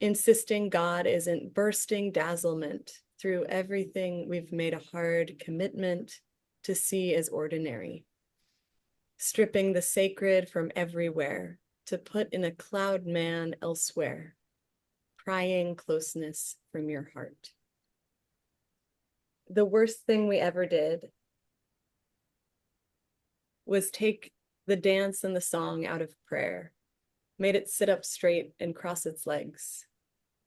insisting God isn't bursting dazzlement through everything we've made a hard commitment to see as ordinary, stripping the sacred from everywhere to put in a cloud man elsewhere, prying closeness from your heart. The worst thing we ever did was take the dance and the song out of prayer, made it sit up straight and cross its legs,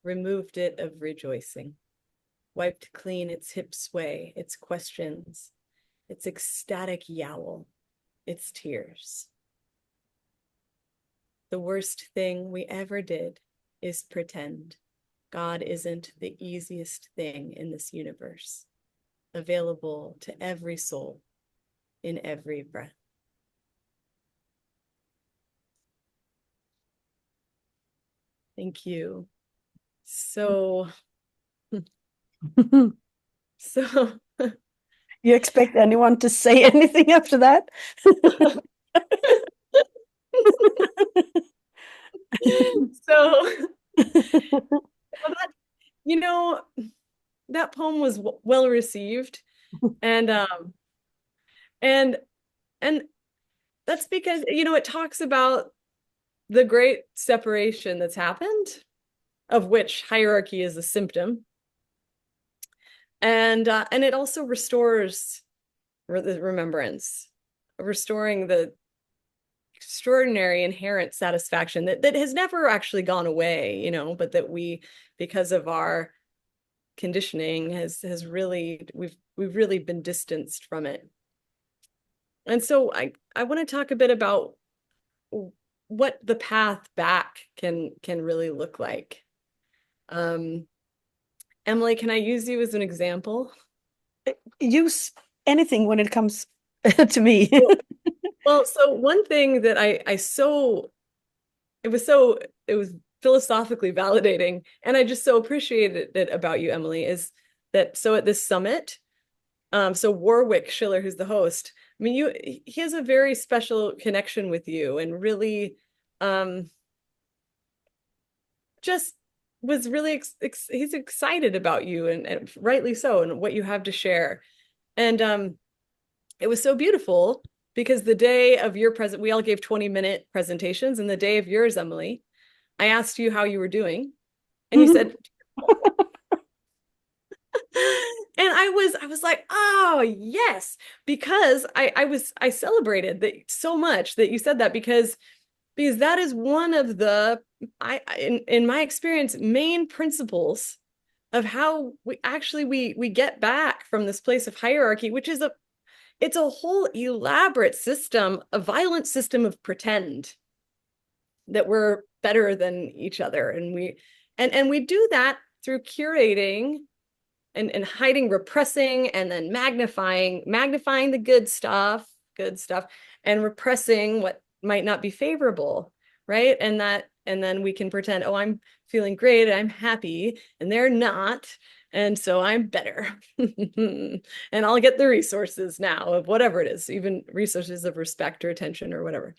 removed it of rejoicing, wiped clean its hip sway, its questions, its ecstatic yowl, its tears. The worst thing we ever did is pretend God isn't the easiest thing in this universe, available to every soul in every breath. Thank you. So You expect anyone to say anything after that? So that, that poem was well received, and that's because it talks about the great separation that's happened, of which hierarchy is a symptom, and it also restores the remembrance, restoring the extraordinary inherent satisfaction that has never actually gone away, but that we, because of our conditioning, has really, we've really been distanced from it. And so I want to talk a bit about what the path back can really look like. Emelie, can I use you as an example? Use anything when it comes to me. Well, so one thing that it was philosophically validating, and I just so appreciated it about you, Emelie, is that so at this summit, so Warwick Schiller, who's the host, I mean, he has a very special connection with you, and really just was really he's excited about you, and rightly so, and what you have to share. And it was so beautiful because the day of your we all gave 20-minute presentations, and the day of yours, Emelie, I asked you how you were doing, and you said, and I was like, oh yes, because I celebrated that so much that you said that, because that is one of the in my experience main principles of how we get back from this place of hierarchy, which is it's a whole elaborate system, a violent system of pretend that we're better than each other, and we do that through curating and hiding, repressing, and then magnifying the good stuff, and repressing what might not be favorable, right? And then we can pretend, oh, I'm feeling great, I'm happy, and they're not, and so I'm better. And I'll get the resources now of whatever it is, even resources of respect or attention or whatever.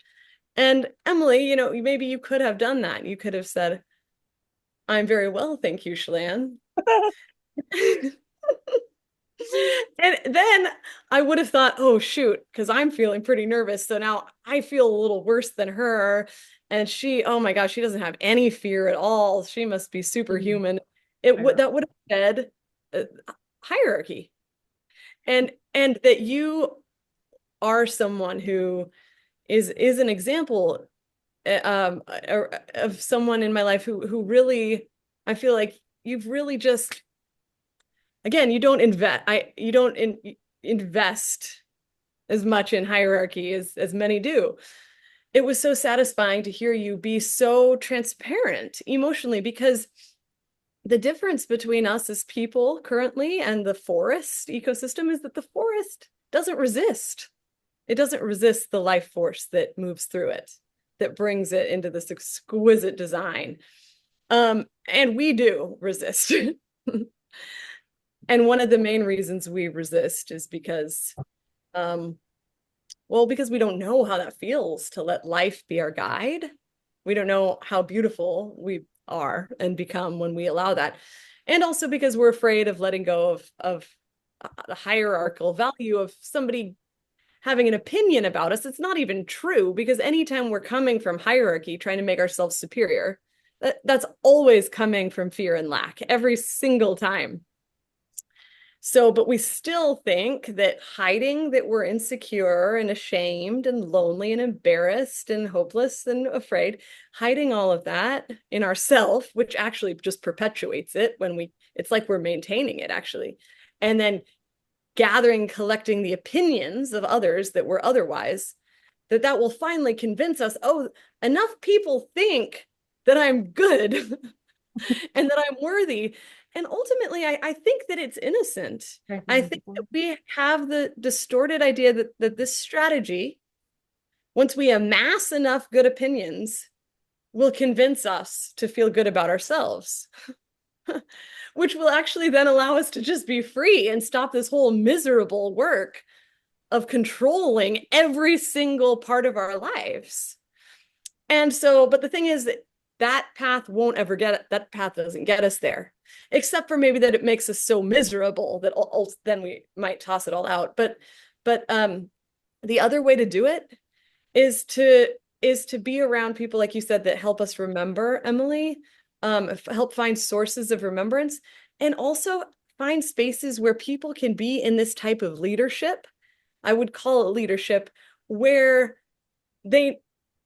And Emelie, maybe you could have done that. You could have said, I'm very well, thank you, Chelan. And then I would have thought, oh shoot, because I'm feeling pretty nervous. So now I feel a little worse than her. And she, oh my gosh, she doesn't have any fear at all. She must be superhuman. That would have said hierarchy. And that you are someone who is an example of someone in my life who really, I feel like you've really just, again, you don't invest as much in hierarchy as many do. It was so satisfying to hear you be so transparent emotionally, because the difference between us as people currently and the forest ecosystem is that the forest doesn't resist. It doesn't resist the life force that moves through it, that brings it into this exquisite design. And we do resist. And one of the main reasons we resist is because, because we don't know how that feels to let life be our guide. We don't know how beautiful we are and become when we allow that. And also because we're afraid of letting go of the hierarchical value of somebody having an opinion about us. It's not even true, because anytime we're coming from hierarchy, trying to make ourselves superior, that's always coming from fear and lack, every single time. So, but we still think that hiding that we're insecure and ashamed and lonely and embarrassed and hopeless and afraid, hiding all of that in ourself, which actually just perpetuates it it's like we're maintaining it actually. And then collecting the opinions of others that were otherwise, that will finally convince us, oh, enough people think that I'm good and that I'm worthy. And ultimately, I think that it's innocent. I think that we have the distorted idea that this strategy, once we amass enough good opinions, will convince us to feel good about ourselves, which will actually then allow us to just be free and stop this whole miserable work of controlling every single part of our lives. And so, but the thing is that path won't ever that path doesn't get us there, except for maybe that it makes us so miserable that then we might toss it all out. But the other way to do it is to be around people, like you said, that help us remember, Emelie, help find sources of remembrance, and also find spaces where people can be in this type of leadership. I would call it leadership, where they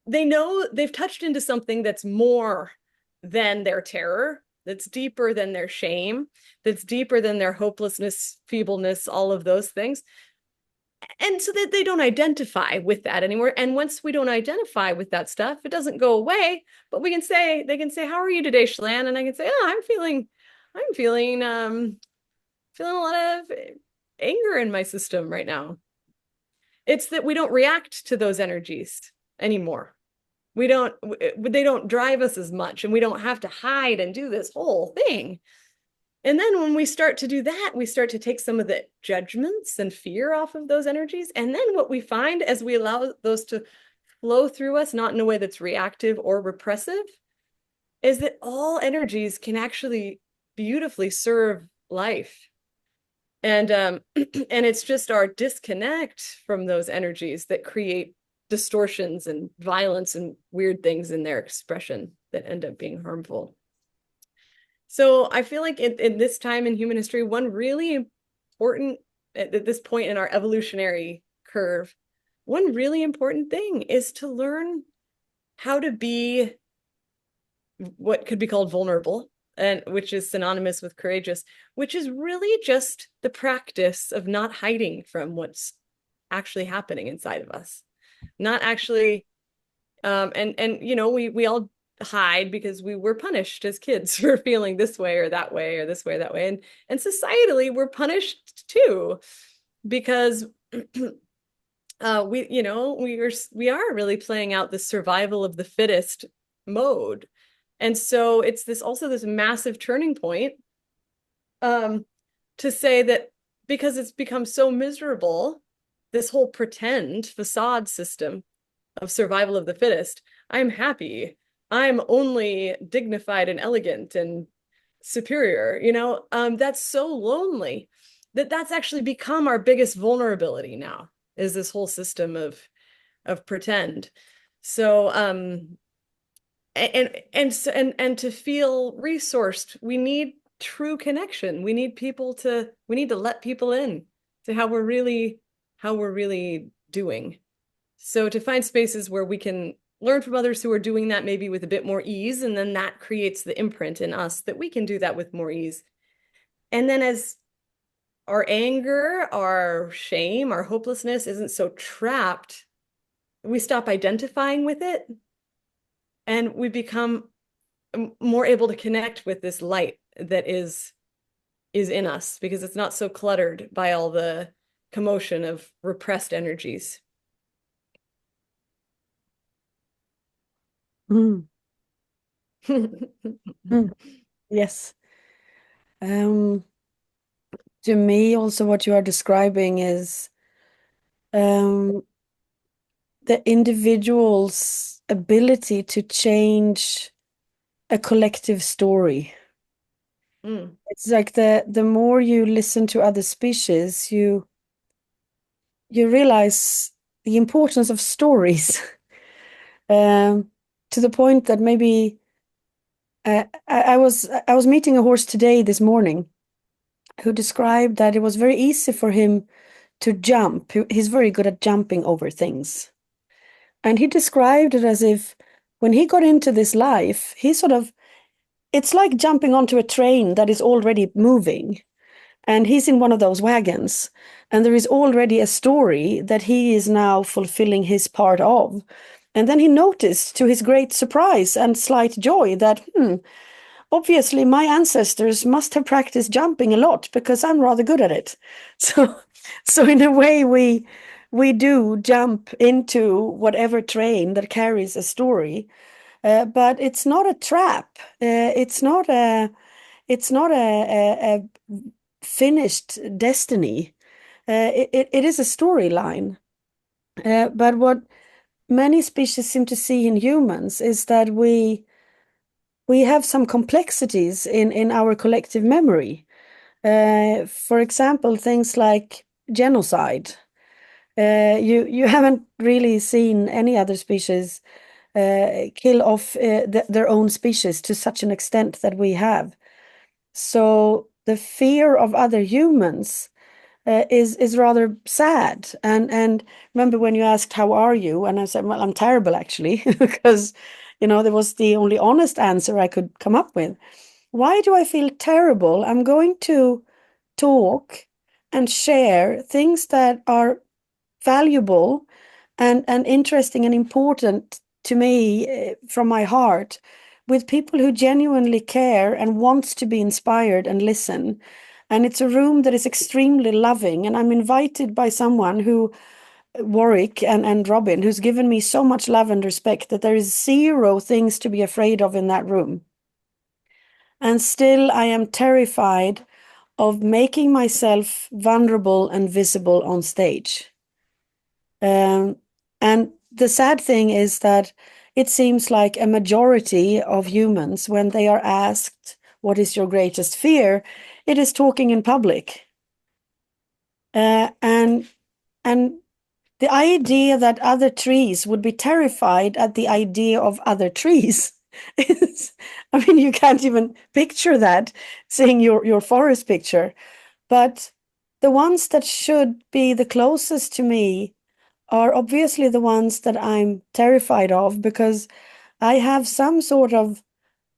know they've touched into something that's more than their terror, that's deeper than their shame, that's deeper than their hopelessness, feebleness, all of those things. And so that they don't identify with that anymore. And once we don't identify with that stuff, it doesn't go away, but they can say, how are you today, Chelan? And I can say, oh, I'm feeling a lot of anger in my system right now. It's that we don't react to those energies anymore. They don't drive us as much, and we don't have to hide and do this whole thing. And then when we start to do that, we start to take some of the judgments and fear off of those energies. And then what we find as we allow those to flow through us, not in a way that's reactive or repressive, is that all energies can actually beautifully serve life. And and it's just our disconnect from those energies that create distortions and violence and weird things in their expression that end up being harmful. So I feel like in this time in human history, one really important, at this point in our evolutionary curve, one really important thing is to learn how to be what could be called vulnerable, and which is synonymous with courageous, which is really just the practice of not hiding from what's actually happening inside of us. Not actually, and you know, we all hide because we were punished as kids for feeling this way or that way or this way or that way. And societally, we're punished too, because we, you know, we are really playing out the survival of the fittest mode. And so it's this massive turning point, to say that because it's become so miserable, this whole pretend facade system of survival of the fittest, I'm happy, I'm only dignified and elegant and superior, you know, that's so lonely that that's actually become our biggest vulnerability now, is this whole system of pretend. So and to feel resourced, we need true connection. We need to let people in to how we're really doing. So to find spaces where we can learn from others who are doing that maybe with a bit more ease, and then that creates the imprint in us that we can do that with more ease. And then as our anger, our shame, our hopelessness isn't so trapped, we stop identifying with it, and we become more able to connect with this light that is in us, because it's not so cluttered by all the commotion of repressed energies. Mm. Mm. Yes. To me, also, what you are describing is the individual's ability to change a collective story. Mm. It's like the more you listen to other species, you realize the importance of stories, to the point that maybe I was meeting a horse today this morning who described that it was very easy for him to jump. He's very good at jumping over things. And he described it as if when he got into this life, it's like jumping onto a train that is already moving. And he's in one of those wagons. And there is already a story that he is now fulfilling his part of. And then he noticed, to his great surprise and slight joy, that, obviously my ancestors must have practiced jumping a lot because I'm rather good at it. So in a way, we do jump into whatever train that carries a story, but it's not a trap. It's not a finished destiny. It is a storyline. But what many species seem to see in humans is that we have some complexities in our collective memory. For example, things like genocide. You haven't really seen any other species kill off their own species to such an extent that we have. So the fear of other humans is rather sad. And remember when you asked, "How are you?" And I said, "Well, I'm terrible, actually," because that was the only honest answer I could come up with. Why do I feel terrible? I'm going to talk and share things that are valuable and interesting and important to me, from my heart, with people who genuinely care and wants to be inspired and listen. And it's a room that is extremely loving. And I'm invited by someone who, Warwick and Robin, who's given me so much love and respect that there is zero things to be afraid of in that room. And still, I am terrified of making myself vulnerable and visible on stage. And the sad thing is that it seems like a majority of humans, when they are asked, what is your greatest fear? It is talking in public. And the idea that other trees would be terrified at the idea of other trees is, I mean, you can't even picture that, seeing your forest picture. But the ones that should be the closest to me are obviously the ones that I'm terrified of, because I have some sort of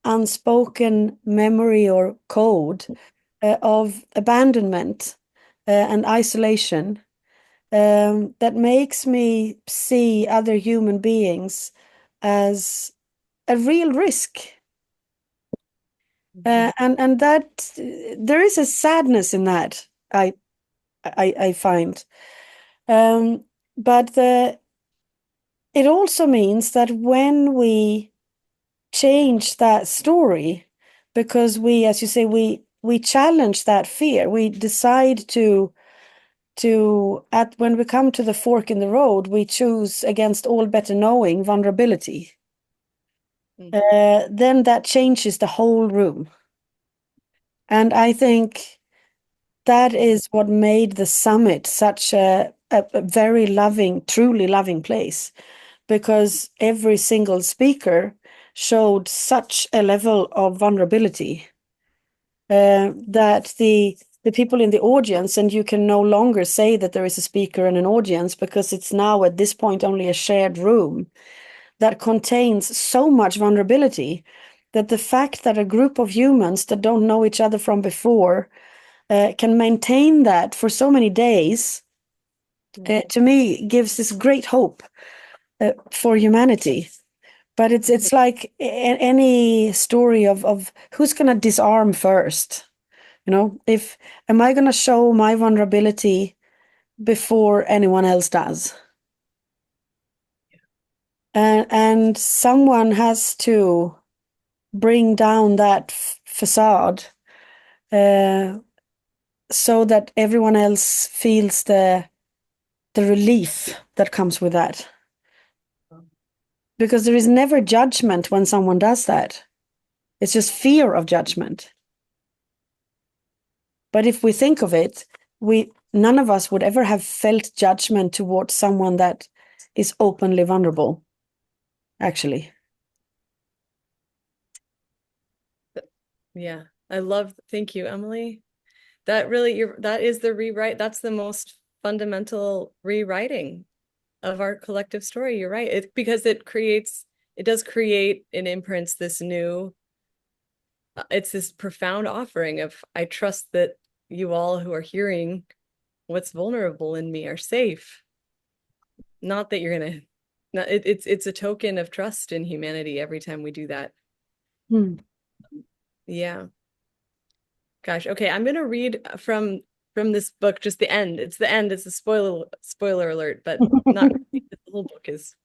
unspoken memory or code of abandonment and isolation that makes me see other human beings as a real risk. And that there is a sadness in that, I find. But it also means that when we change that story, because we, as you say, we challenge that fear, we decide to at when we come to the fork in the road, we choose against all better knowing vulnerability. Then that changes the whole room. And I think that is what made the summit such a very loving, truly loving place, because every single speaker showed such a level of vulnerability that the people in the audience, and you can no longer say that there is a speaker and an audience, because it's now at this point only a shared room that contains so much vulnerability, that the fact that a group of humans that don't know each other from before can maintain that for so many days, to me gives this great hope for humanity. But it's like any story of who's going to disarm first. You know, if am I going to show my vulnerability before anyone else does? And someone has to bring down that facade so that everyone else feels the relief that comes with that. Because there is never judgment when someone does that. It's just fear of judgment. But if we think of it, none of us would ever have felt judgment towards someone that is openly vulnerable, actually. Yeah, thank you, Emelie. That is the rewrite. That's the most fundamental rewriting of our collective story. You're right. Because it does create and imprints this new, it's this profound offering of, I trust that you all who are hearing what's vulnerable in me are safe. Not that you're gonna, no, it's a token of trust in humanity every time we do that. Yeah. Gosh. Okay, I'm gonna read from this book, just the end. It's the end. It's a spoiler alert, but not really. The whole book is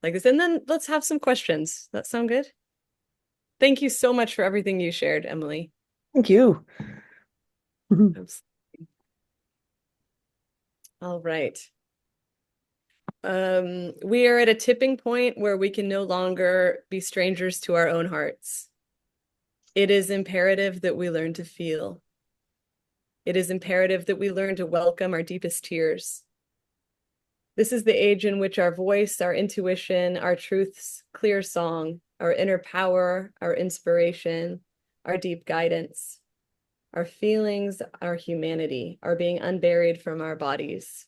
like this. And then let's have some questions. That sound good? Thank you so much for everything you shared, Emelie. Thank you. Absolutely. All right. We are at a tipping point where we can no longer be strangers to our own hearts. It is imperative that we learn to feel. It is imperative that we learn to welcome our deepest tears. This is the age in which our voice, our intuition, our truth's clear song, our inner power, our inspiration, our deep guidance, our feelings, our humanity are being unburied from our bodies.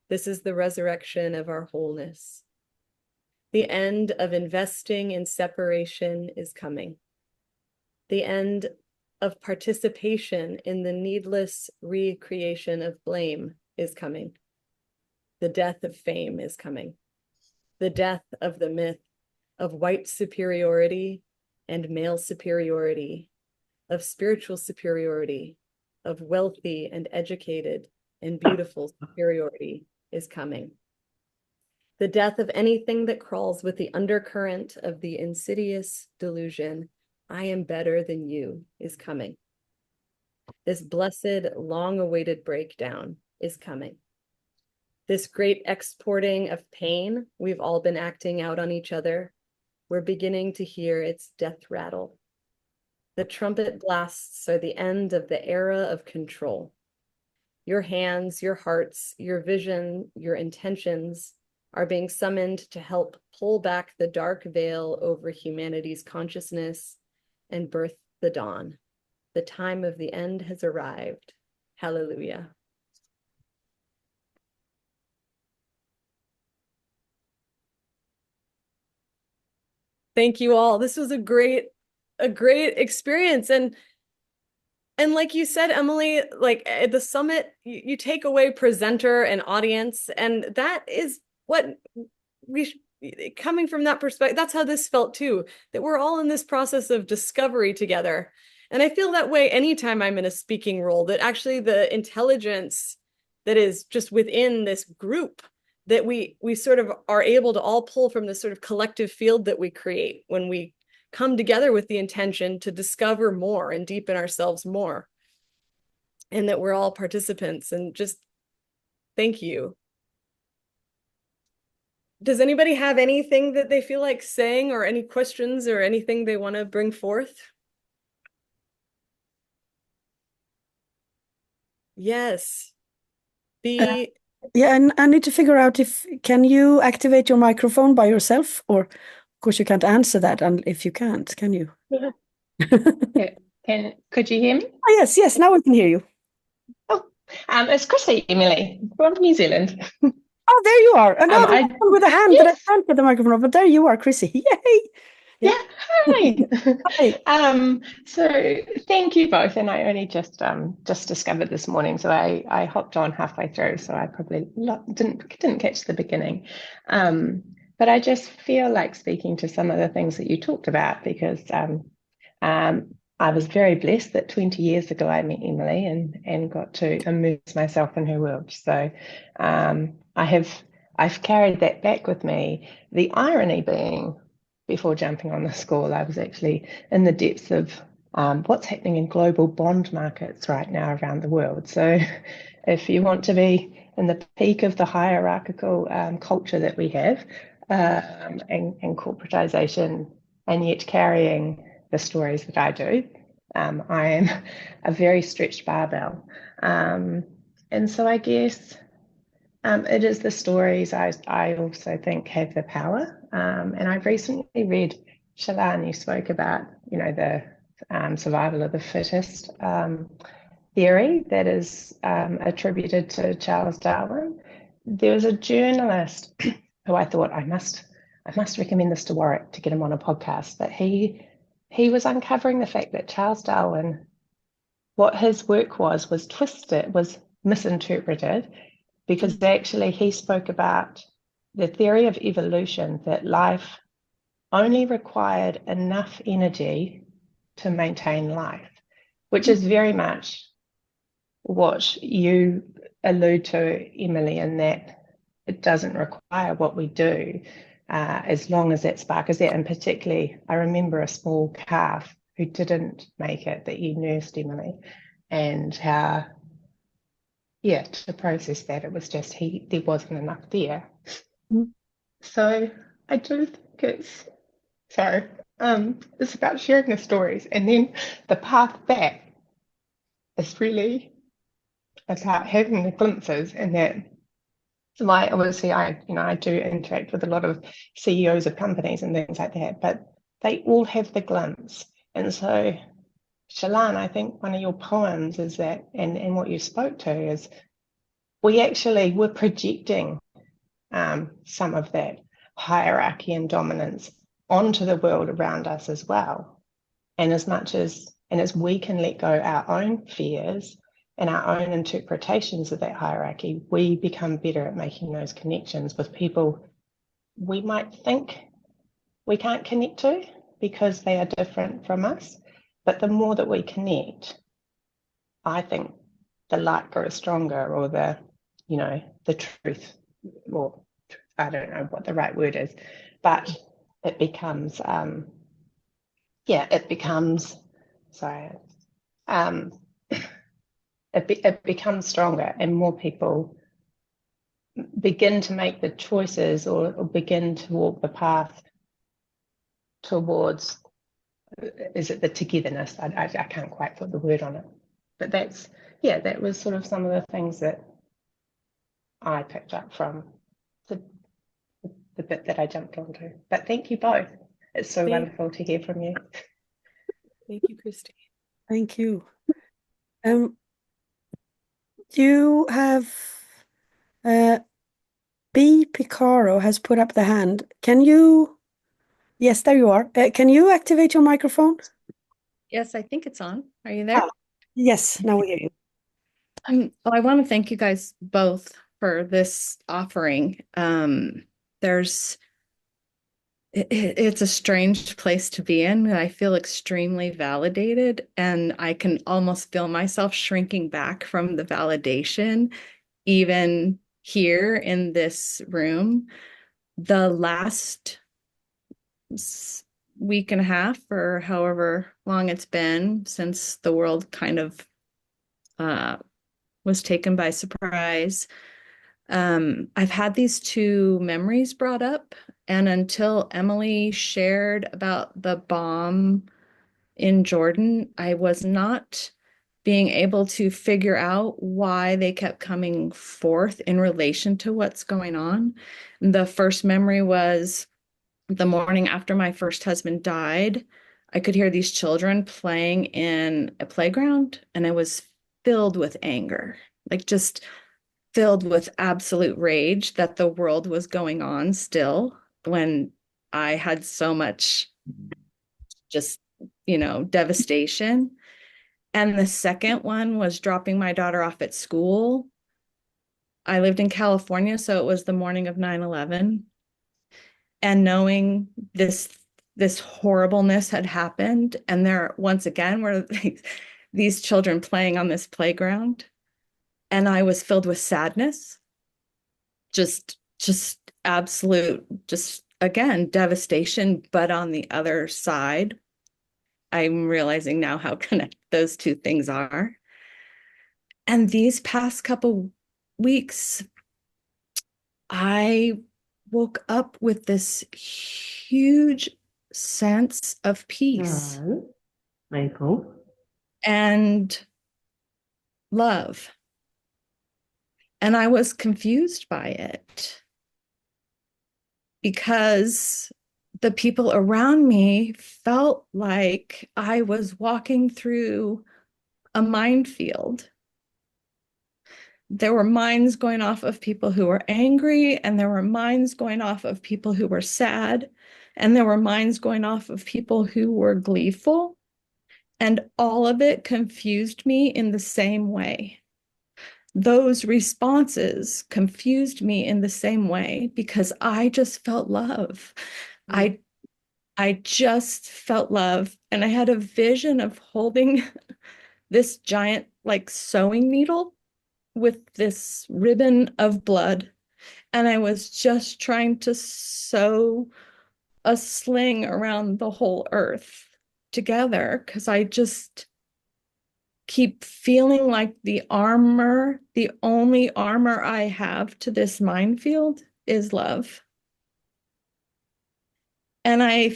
This is the resurrection of our wholeness. The end of investing in separation is coming. The end of participation in the needless recreation of blame is coming. The death of fame is coming. The death of the myth of white superiority and male superiority, of spiritual superiority, of wealthy and educated and beautiful superiority is coming. The death of anything that crawls with the undercurrent of the insidious delusion, I am better than you, is coming. This blessed, long-awaited breakdown is coming. This great exporting of pain we've all been acting out on each other, we're beginning to hear its death rattle. The trumpet blasts are the end of the era of control. Your hands, your hearts, your vision, your intentions are being summoned to help pull back the dark veil over humanity's consciousness and birth the dawn. The time of the end has arrived. Hallelujah. Thank you all. This was a great experience. And like you said, Emelie, like at the summit, you take away presenter and audience, and that is what coming from that perspective, that's how this felt too, that we're all in this process of discovery together. And I feel that way anytime I'm in a speaking role, that actually the intelligence that is just within this group, that we sort of are able to all pull from this sort of collective field that we create when we come together with the intention to discover more and deepen ourselves more. And that we're all participants, and just thank you. Does anybody have anything that they feel like saying, or any questions or anything they want to bring forth? Yes. Yeah, and I need to figure out can you activate your microphone by yourself, or of course you can't answer that, and if you can't, can you? Yeah. Could you hear me? Oh, yes, now we can hear you. Oh, it's Chrissy Emelie from New Zealand. Oh, there you are. Another one with a hand that I Yes. can't get the microphone, but there you are, Chrissy. Yay! Yeah, hi. Hi. So thank you both, and I only just discovered this morning, so I hopped on halfway through, so I probably didn't catch the beginning. But I just feel like speaking to some of the things that you talked about, because I was very blessed that 20 years ago I met Emelie and got to immerse myself in her world. So I've carried that back with me. The irony being, before jumping on this call, I was actually in the depths of what's happening in global bond markets right now around the world. So if you want to be in the peak of the hierarchical culture that we have, and corporatization, and yet carrying the stories that I do, I am a very stretched barbell. And so I guess it is the stories I also think have the power. And I've recently read, Chelan, you spoke about, the survival of the fittest theory that is attributed to Charles Darwin. There was a journalist who I thought I must recommend this to Warwick to get him on a podcast, but he was uncovering the fact that Charles Darwin, what his work was twisted, was misinterpreted, because actually he spoke about the theory of evolution, that life only required enough energy to maintain life, which is very much what you allude to, Emelie, in that it doesn't require what we do, as long as that spark is there. And particularly, I remember a small calf who didn't make it that you nursed, Emelie, and how, to process that, it was just there wasn't enough there. Mm. So I do think it's about sharing the stories, and then the path back is really about having the glimpses. And that, so obviously I do interact with a lot of CEOs of companies and things like that, but they all have the glimpse. And so, Chelan, I think one of your poems is that, and what you spoke to is, we're projecting some of that hierarchy and dominance onto the world around us as well. And as we can let go our own fears and our own interpretations of that hierarchy, we become better at making those connections with people we might think we can't connect to because they are different from us. But the more that we connect, I think the light grows stronger, or the truth, or I don't know what the right word is, but it becomes, it becomes stronger, and more people begin to make the choices or begin to walk the path towards, is it the togetherness? I can't quite put the word on it. But that was sort of some of the things that I picked up from the, the bit that I jumped onto. But thank you both. It's so wonderful to hear from you. Thank you, Christy. Thank you. You have B. Picaro has put up the hand. Can you? Yes, there you are. Can you activate your microphone? Yes, I think it's on. Are you there? Yes, now we hear you. Well, I want to thank you guys both for this offering. It's a strange place to be in. I feel extremely validated, and I can almost feel myself shrinking back from the validation, even here in this room. The last week and a half, or however long it's been since the world kind of was taken by surprise. I've had these two memories brought up, and until Emelie shared about the bomb in Jordan, I was not being able to figure out why they kept coming forth in relation to what's going on. The first memory was the morning after my first husband died. I could hear these children playing in a playground, and I was filled with anger, like just filled with absolute rage that the world was going on still when I had so much just, devastation. And the second one was dropping my daughter off at school. I lived in California, so it was the morning of 9/11, and knowing this horribleness had happened, and there once again were these children playing on this playground, and I was filled with sadness, just absolute, just again devastation. But on the other side, I'm realizing now how connected those two things are. And these past couple weeks, I woke up with this huge sense of peace Michael. and love. And I was confused by it because the people around me felt like I was walking through a minefield. There were mines going off of people who were angry, and there were mines going off of people who were sad, and there were mines going off of people who were gleeful. And all of it confused me in the same way. Those responses confused me in the same way because I just felt love. I just felt love, and I had a vision of holding this giant like sewing needle with this ribbon of blood, and I was just trying to sew a sling around the whole earth together because I just keep feeling like the only armor I have to this minefield is love. And I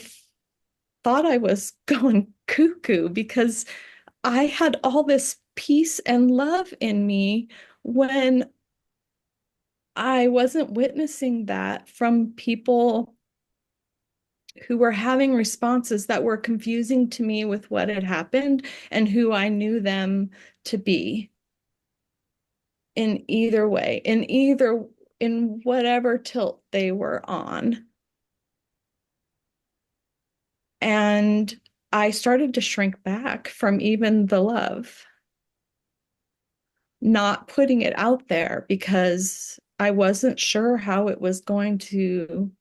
thought I was going cuckoo because I had all this peace and love in me when I wasn't witnessing that from people who were having responses that were confusing to me with what had happened and who I knew them to be in either way, in whatever tilt they were on. And I started to shrink back from even the love, not putting it out there because I wasn't sure how it was going to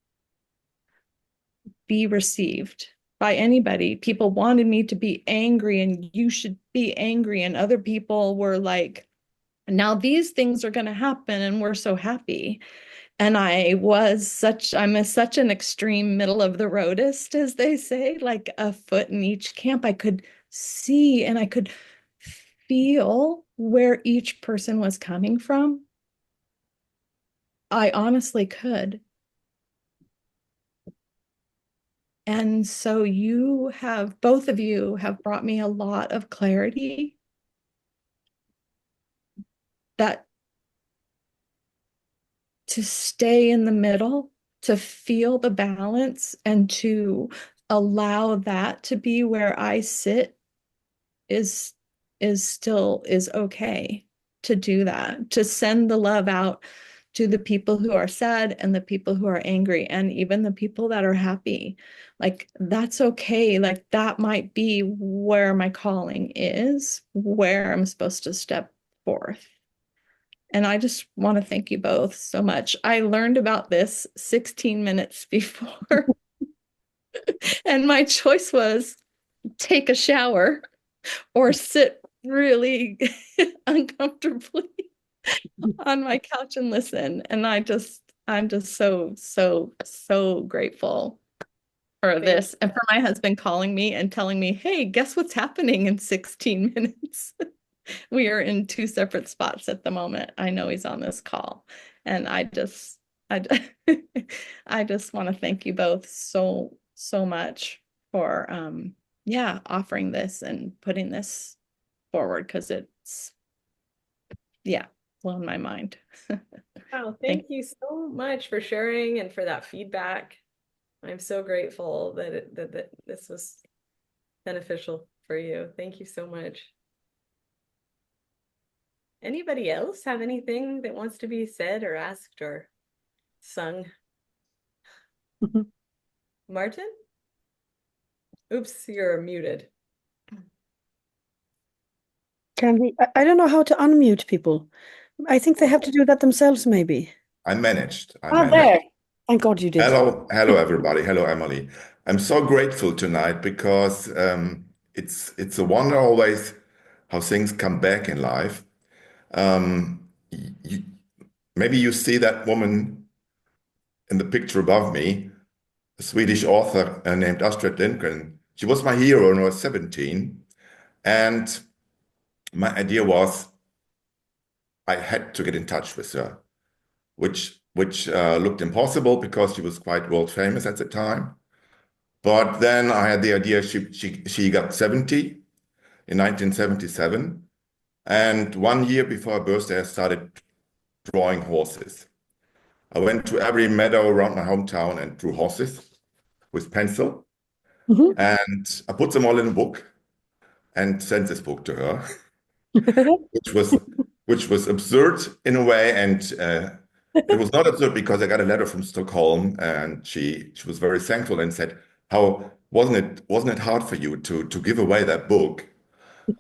be received by anybody. People wanted me to be angry, and you should be angry. And other people were like, now these things are going to happen, and we're so happy. And I'm such an extreme middle of the roadist, as they say, like a foot in each camp. I could see and I could feel where each person was coming from. I honestly could. And so both of you have brought me a lot of clarity that to stay in the middle, to feel the balance, and to allow that to be where I sit is still is okay to do that, to send the love out to the people who are sad and the people who are angry and even the people that are happy. Like that's okay. Like that might be where my calling is, where I'm supposed to step forth. And I just want to thank you both so much. I learned about this 16 minutes before, and my choice was take a shower or sit really uncomfortably on my couch and listen. And I'm just so grateful for this and for my husband calling me and telling me, hey, guess what's happening in 16 minutes? We are in two separate spots at the moment. I know he's on this call. And I, I just want to thank you both so much for offering this and putting this forward because it's blown my mind. Wow, thank you so much for sharing and for that feedback. I'm so grateful that this was beneficial for you. Thank you so much. Anybody else have anything that wants to be said or asked or sung? Martin? Oops, you're muted. Candy, I don't know how to unmute people. I think they have to do that themselves, maybe. I managed. There. Thank God you did. Hello, everybody. Hello, Emily. I'm so grateful tonight because it's a wonder always how things come back in life. You, maybe you see that woman in the picture above me, a Swedish author named Astrid Lindgren. She was my hero when I was 17, and my idea was I had to get in touch with her, which looked impossible because she was quite world famous at the time. But then I had the idea she got 70 in 1977. And 1 year before her birthday, I started drawing horses. I went to every meadow around my hometown and drew horses with pencil. And I put them all in a book and sent this book to her, which was absurd in a way. And it was not absurd because I got a letter from Stockholm and she was very thankful and said, how wasn't it hard for you to give away that book?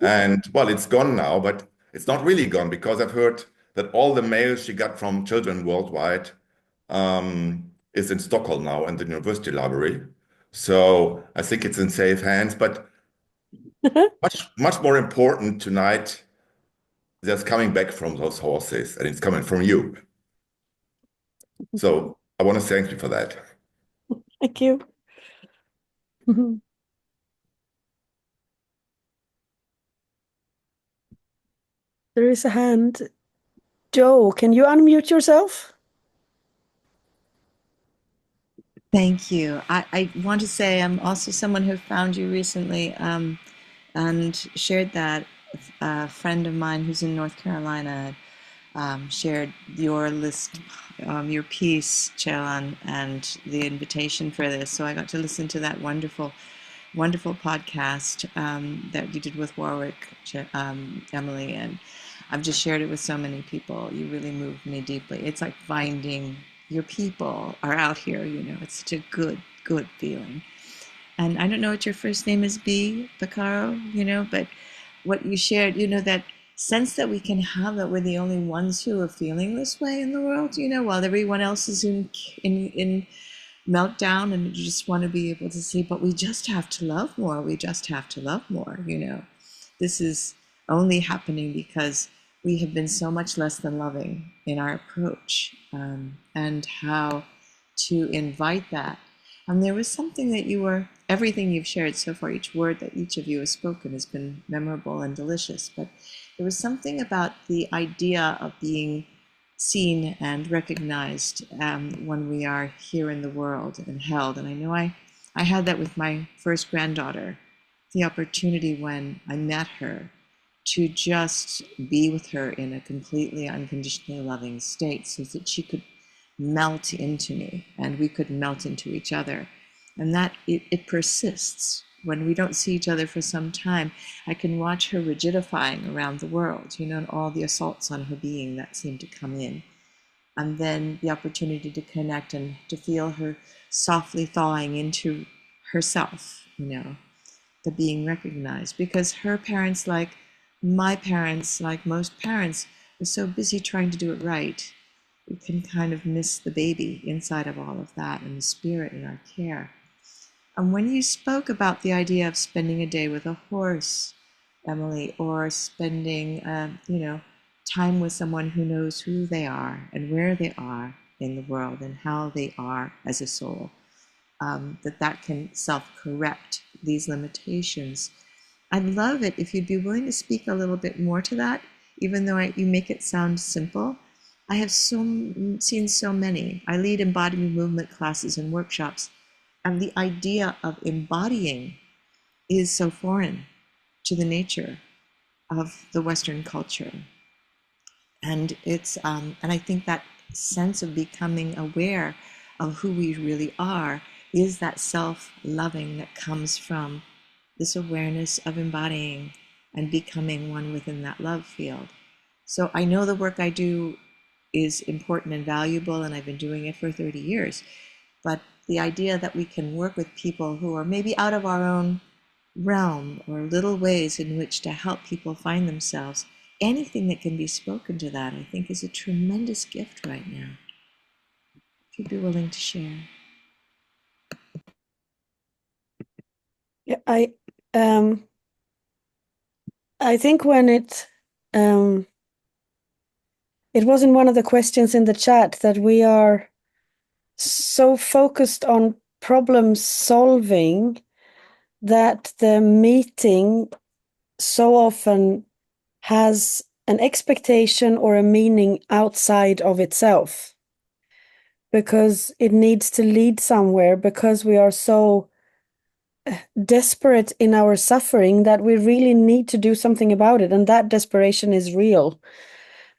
And well, it's gone now, but it's not really gone because I've heard that all the mail she got from children worldwide is in Stockholm now in the university library. So I think it's in safe hands. But much more important tonight, that's coming back from those horses, and it's coming from you. So I want to thank you for that. Thank you. There is a hand. Joe, can you unmute yourself? Thank you. I want to say I'm also someone who found you recently and shared that. A friend of mine who's in North Carolina shared your list, your piece, Chelan, and the invitation for this. So I got to listen to that wonderful podcast that you did with Warwick, Emily, and I've just shared it with so many people. You really moved me deeply. It's like finding your people are out here, it's such a good feeling. And I don't know what your first name is, Picaro, but what you shared, that sense that we can have that we're the only ones who are feeling this way in the world, while everyone else is in meltdown, and you just want to be able to see, but we just have to love more. We just have to love more, This is only happening because we have been so much less than loving in our approach, and how to invite that. And there was something that everything you've shared so far, each word that each of you has spoken has been memorable and delicious, but there was something about the idea of being seen and recognized when we are here in the world and held. And I know I had that with my first granddaughter, the opportunity when I met her to just be with her in a completely unconditionally loving state so that she could melt into me and we could melt into each other. And that it persists. When we don't see each other for some time, I can watch her rigidifying around the world, and all the assaults on her being that seem to come in. And then the opportunity to connect and to feel her softly thawing into herself, the being recognized. Because her parents, like my parents, like most parents, are so busy trying to do it right. We can kind of miss the baby inside of all of that and the spirit in our care. And when you spoke about the idea of spending a day with a horse, Emelie, or spending, time with someone who knows who they are and where they are in the world and how they are as a soul, that can self-correct these limitations. I'd love it if you'd be willing to speak a little bit more to that, even though you make it sound simple. I have seen so many. I lead embodiment movement classes and workshops, and the idea of embodying is so foreign to the nature of the Western culture. And and I think that sense of becoming aware of who we really are is that self-loving that comes from this awareness of embodying and becoming one within that love field. So I know the work I do is important and valuable, and I've been doing it for 30 years. But the idea that we can work with people who are maybe out of our own realm or little ways in which to help people find themselves, anything that can be spoken to that, I think, is a tremendous gift right now. If you'd be willing to share. Yeah, I think when it was in one of the questions in the chat that we are so focused on problem solving that the meeting so often has an expectation or a meaning outside of itself, because it needs to lead somewhere, because we are so desperate in our suffering that we really need to do something about it, and that desperation is real.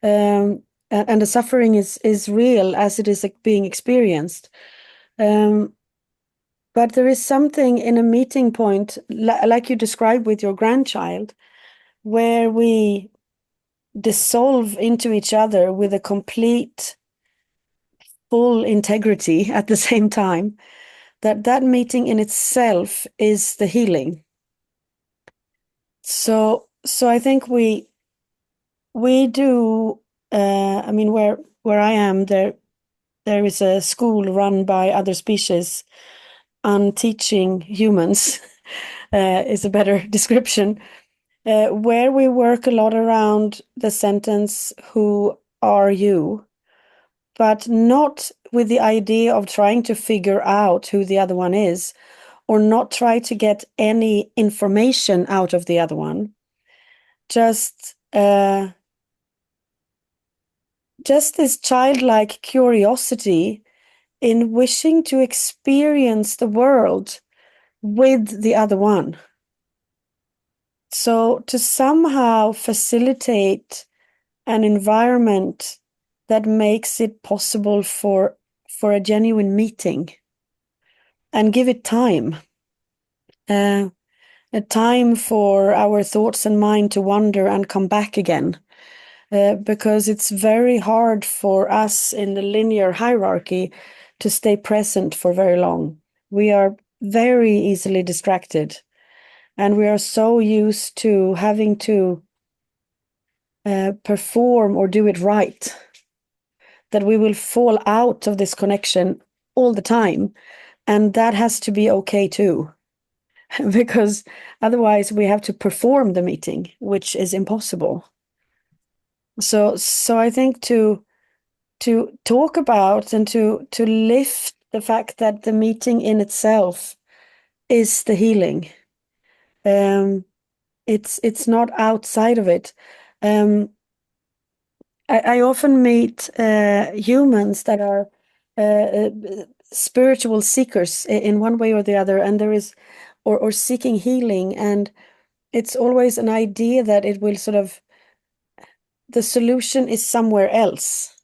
And the suffering is real as it is being experienced. But there is something in a meeting point, like you described with your grandchild, where we dissolve into each other with a complete, full integrity at the same time, that meeting in itself is the healing. So I think we do. I mean, where I am, there is a school run by other species, and teaching humans is a better description, where we work a lot around the sentence, "Who are you?" But not with the idea of trying to figure out who the other one is, or not try to get any information out of the other one. Just this childlike curiosity in wishing to experience the world with the other one. So to somehow facilitate an environment that makes it possible for a genuine meeting, and give it time. A time for our thoughts and mind to wander and come back again. Because it's very hard for us in the linear hierarchy to stay present for very long. We are very easily distracted, and we are so used to having to perform or do it right that we will fall out of this connection all the time. And that has to be okay too, because otherwise we have to perform the meeting, which is impossible. So I think to talk about and to lift the fact that the meeting in itself is the healing. It's not outside of it. I often meet humans that are spiritual seekers in one way or the other, and there is, or seeking healing, and it's always an idea that it will sort of, the solution is somewhere else.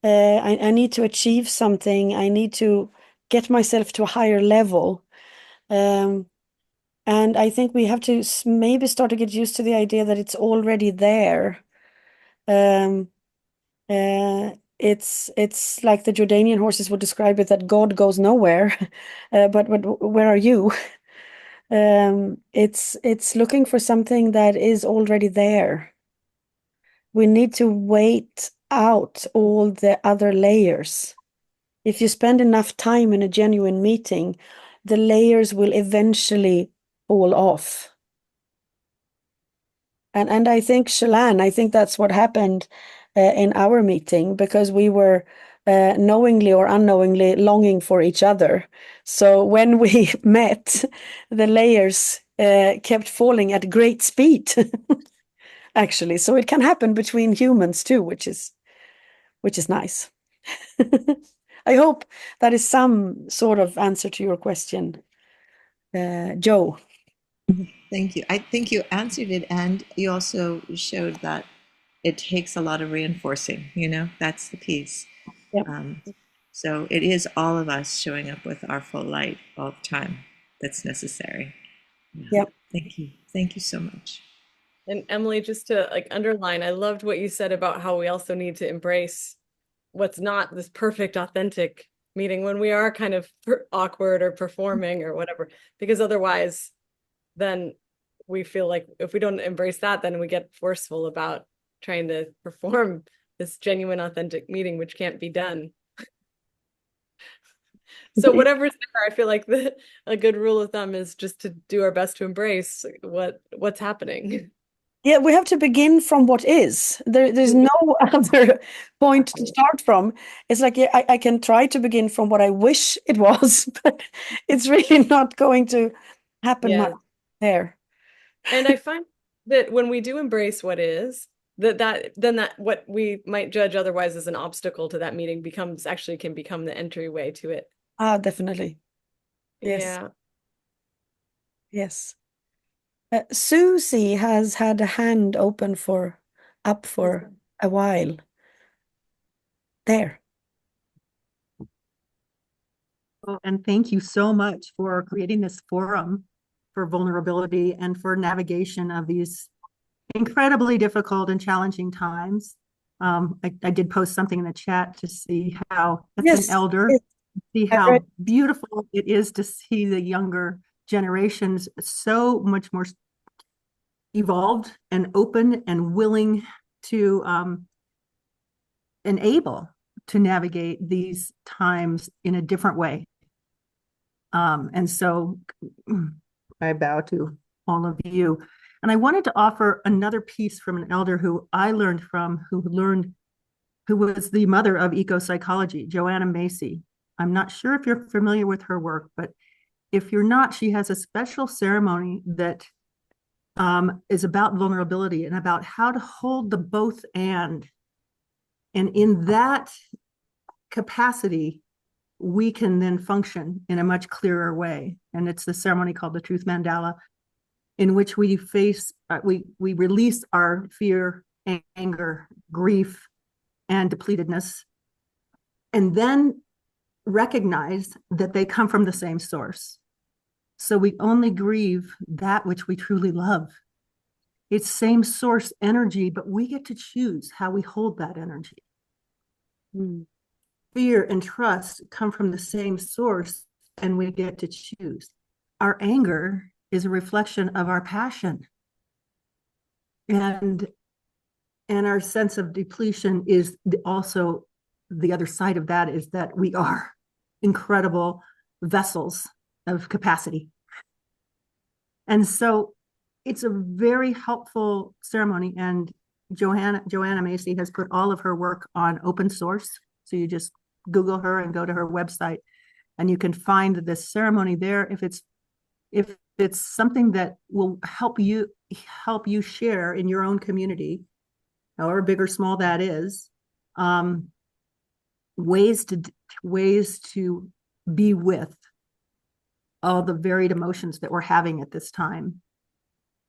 I need to achieve something. I need to get myself to a higher level. And I think we have to maybe start to get used to the idea that it's already there. Um, it's like the Jordanian horses would describe it, that God goes nowhere, but where are you? It's looking for something that is already there. We need to wait out all the other layers. If you spend enough time in a genuine meeting, the layers will eventually fall off. And I think, Chelan, I think that's what happened in our meeting, because we were knowingly or unknowingly longing for each other. So when we met, the layers kept falling at great speed, actually. So it can happen between humans too, which is nice. I hope that is some sort of answer to your question, Joe. Thank you. I think you answered it, and you also showed that it takes a lot of reinforcing, that's the piece. Yep. So it is all of us showing up with our full light all the time that's necessary. Yep. Thank you. Thank you so much. And Emelie, just to like underline, I loved what you said about how we also need to embrace what's not this perfect, authentic meeting when we are kind of awkward or performing or whatever, because otherwise then we feel like if we don't embrace that, then we get forceful about trying to perform this genuine, authentic meeting, which can't be done. So whatever's there, I feel like a good rule of thumb is just to do our best to embrace what's happening. Yeah, we have to begin from what is. There's no other point to start from. It's like, yeah, I can try to begin from what I wish it was, but it's really not going to happen much there. And I find that when we do embrace what is, then what we might judge otherwise as an obstacle to that meeting can become the entryway to it. Ah, definitely. Yes. Yeah. Yes. Susie has had a hand open for a while. There. Oh, and thank you so much for creating this forum for vulnerability and for navigation of these incredibly difficult and challenging times. I did post something in the chat to see how, as an elder, see how beautiful it is to see the younger generations so much more evolved and open and willing to and able to navigate these times in a different way. And so I bow to all of you. And I wanted to offer another piece from an elder who I learned from, who was the mother of eco-psychology, Joanna Macy. I'm not sure if you're familiar with her work, but if you're not, she has a special ceremony that is about vulnerability and about how to hold the both and in that capacity, we can then function in a much clearer way. And it's the ceremony called the Truth Mandala, in which we we release our fear, anger, grief, and depletedness, and then recognize that they come from the same source. So we only grieve that which we truly love. It's same source energy, but we get to choose how we hold that energy. Fear and trust come from the same source, and we get to choose. Our anger is a reflection of our passion. And our sense of depletion is also the other side of that, is that we are incredible vessels of capacity. And so it's a very helpful ceremony. And Joanna Macy has put all of her work on open source. So you just Google her and go to her website, and you can find this ceremony there. If it's something that will help you share in your own community, however big or small that is, um, ways to be with all the varied emotions that we're having at this time.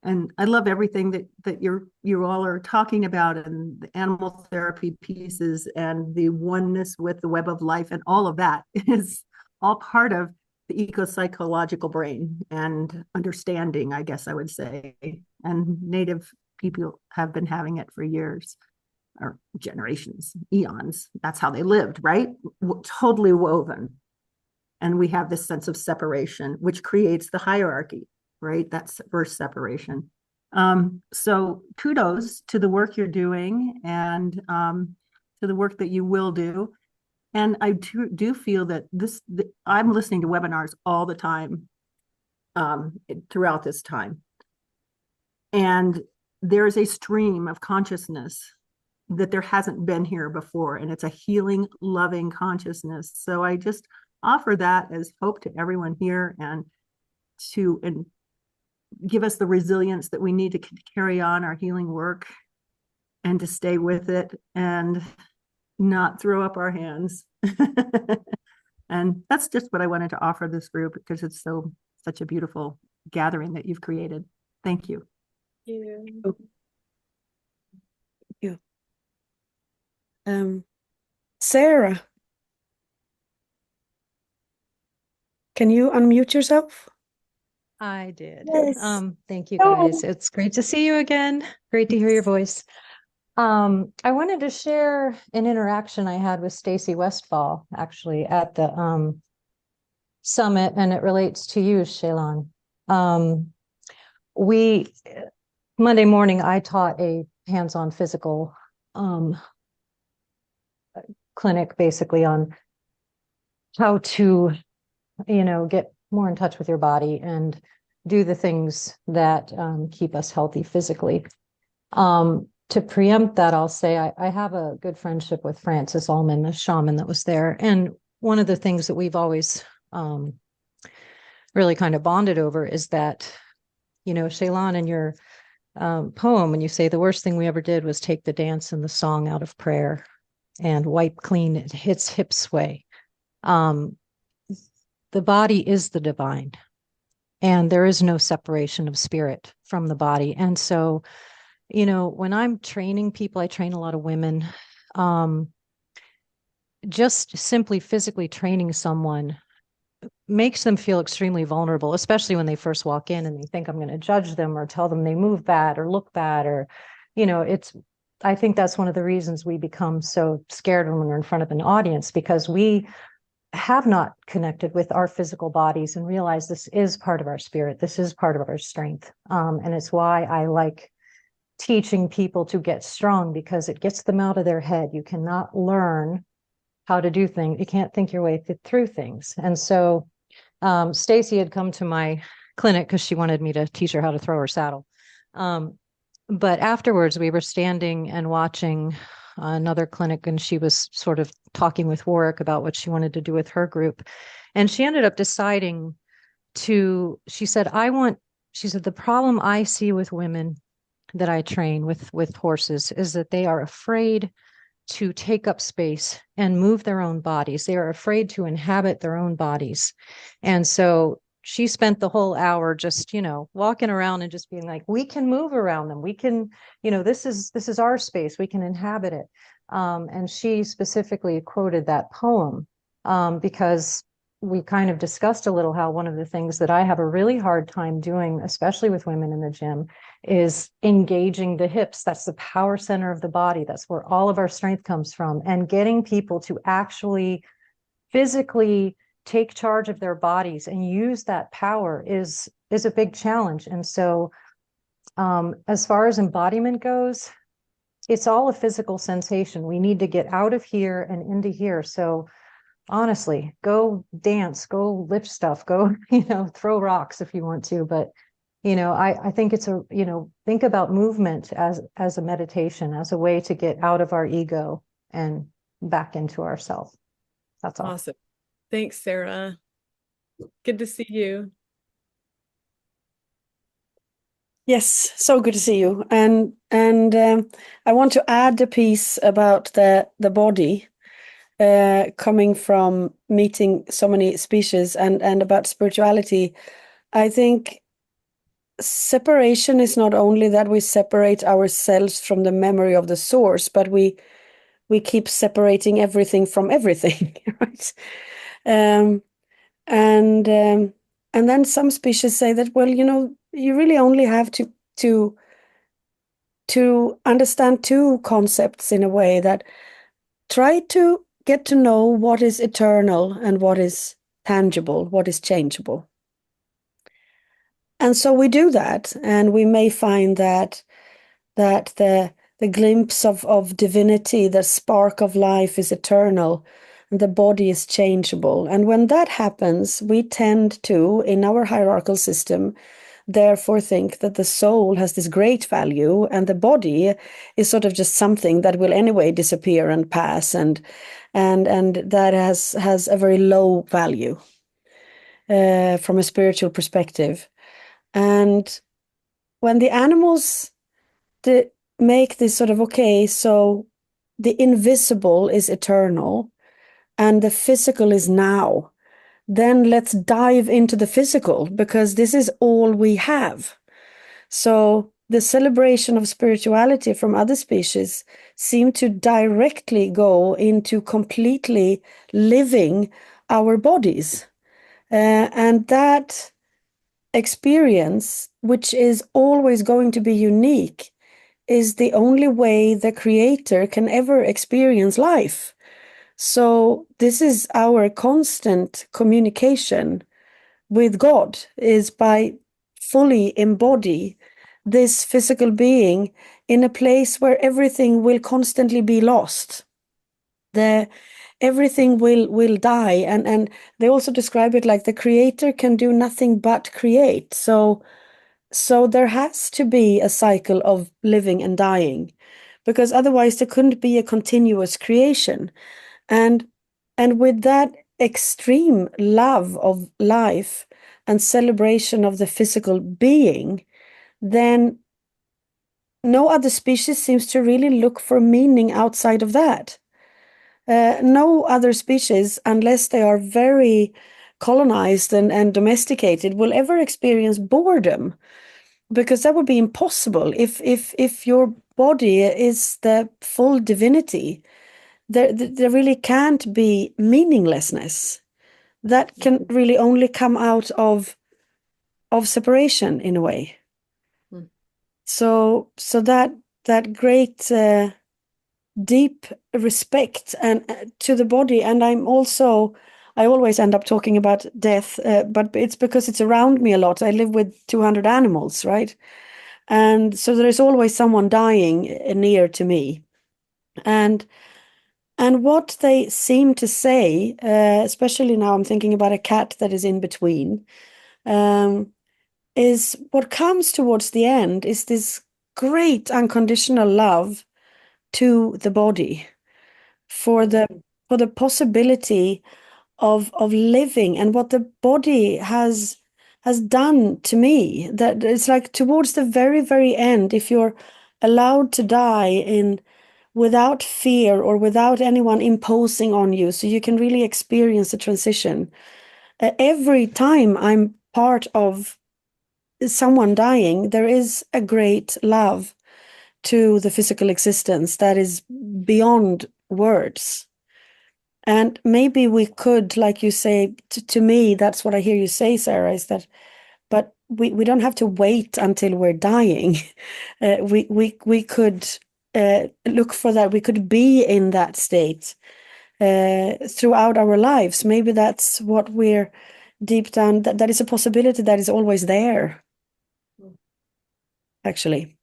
And I love everything that you all are talking about, and the animal therapy pieces and the oneness with the web of life, and all of that is all part of the eco-psychological brain and understanding, I guess I would say. And Native people have been having it for years, or generations, eons. That's how they lived, right? Totally woven. And we have this sense of separation, which creates the hierarchy, right? That's first separation. So kudos to the work you're doing, and to the work that you will do. And I do feel that I'm listening to webinars all the time throughout this time. And there is a stream of consciousness that there hasn't been here before. And it's a healing, loving consciousness. So I just offer that as hope to everyone here, and give us the resilience that we need to carry on our healing work, and to stay with it and not throw up our hands. And that's just what I wanted to offer this group, because it's such a beautiful gathering that you've created. Thank you. Thank you. Sarah, can you unmute yourself? I did. Yes. Thank you Oh. guys. It's great to see you again. Great to hear your voice. I wanted to share an interaction I had with Stacy Westfall, actually, at the summit, and it relates to you, Chelan. Monday morning, I taught a hands-on physical clinic, basically, on how to, get more in touch with your body and do the things that keep us healthy physically. To preempt that, I'll say I have a good friendship with Francis Ullman, the shaman that was there. And one of the things that we've always really kind of bonded over is that, Chelan, in your poem, when you say the worst thing we ever did was take the dance and the song out of prayer and wipe clean its hip sway. The body is the divine, and there is no separation of spirit from the body. And so, when I'm training people, I train a lot of women, just simply physically training someone makes them feel extremely vulnerable, especially when they first walk in and they think I'm going to judge them or tell them they move bad or look bad, or, I think that's one of the reasons we become so scared when we're in front of an audience, because we have not connected with our physical bodies and realize this is part of our spirit. This is part of our strength. And it's why I like teaching people to get strong, because it gets them out of their head. You cannot learn how to do things. You can't think your way through things. And so Stacy had come to my clinic because she wanted me to teach her how to throw her saddle. But afterwards, we were standing and watching another clinic, and she was sort of talking with Warwick about what she wanted to do with her group. And she ended up deciding she said, the problem I see with women that I train with horses is that they are afraid to take up space and move their own bodies. They are afraid to inhabit their own bodies. And so she spent the whole hour just, walking around and just being like, we can move around them. We can, this is our space. We can inhabit it. And she specifically quoted that poem because we kind of discussed a little how one of the things that I have a really hard time doing, especially with women in the gym, is engaging the hips. That's the power center of the body. That's where all of our strength comes from. And getting people to actually physically take charge of their bodies and use that power is a big challenge. And so as far as embodiment goes, it's all a physical sensation. We need to get out of here and into here. So honestly, go dance, go lift stuff, go, throw rocks if you want to. But, I think it's think about movement as a meditation, as a way to get out of our ego and back into ourselves. That's all. Awesome. Thanks, Sarah. Good to see you. Yes, so good to see you. And I want to add a piece about the body, coming from meeting so many species and about spirituality. I think separation is not only that we separate ourselves from the memory of the source, but we keep separating everything from everything, right? Um, and um, and then some species say that, well, you really only have to to understand two concepts in a way that try to get to know what is eternal and what is tangible, what is changeable. And so we do that, and we may find that the glimpse of divinity, the spark of life is eternal, and the body is changeable. And when that happens, we tend to, in our hierarchical system, therefore think that the soul has this great value and the body is sort of just something that will anyway disappear and pass, and that has a very low value from a spiritual perspective. And when the animals make this sort of, okay, so the invisible is eternal and the physical is now, then let's dive into the physical because this is all we have. So the celebration of spirituality from other species seem to directly go into completely living our bodies. And that experience, which is always going to be unique, is the only way the creator can ever experience life. So this is our constant communication with God, is by fully embody this physical being in a place where everything will constantly be lost. Everything will die, and they also describe it like the creator can do nothing but create. So there has to be a cycle of living and dying, because otherwise there couldn't be a continuous creation. And with that extreme love of life and celebration of the physical being, then no other species seems to really look for meaning outside of that. No other species, unless they are very colonized and domesticated, will ever experience boredom, because that would be impossible. If your body is the full divinity, there really can't be meaninglessness. That can really only come out of separation in a way. So that great deep respect and to the body. And I always end up talking about death, but it's because it's around me a lot. I live with 200 animals, right? And so there is always someone dying near to me. And what they seem to say, especially now I'm thinking about a cat that is in between, is what comes towards the end is this great unconditional love to the body for the possibility of living, and what the body has done to me. That it's like towards the very, very end, if you're allowed to die in without fear or without anyone imposing on you, so you can really experience the transition. Every time I'm part of someone dying, there is a great love to the physical existence that is beyond words. And maybe we could, like you say, to me, that's what I hear you say, Sarah, is that, but we don't have to wait until we're dying. We could look for that. We could be in that state throughout our lives. Maybe that's what we're deep down, that is a possibility that is always there, actually.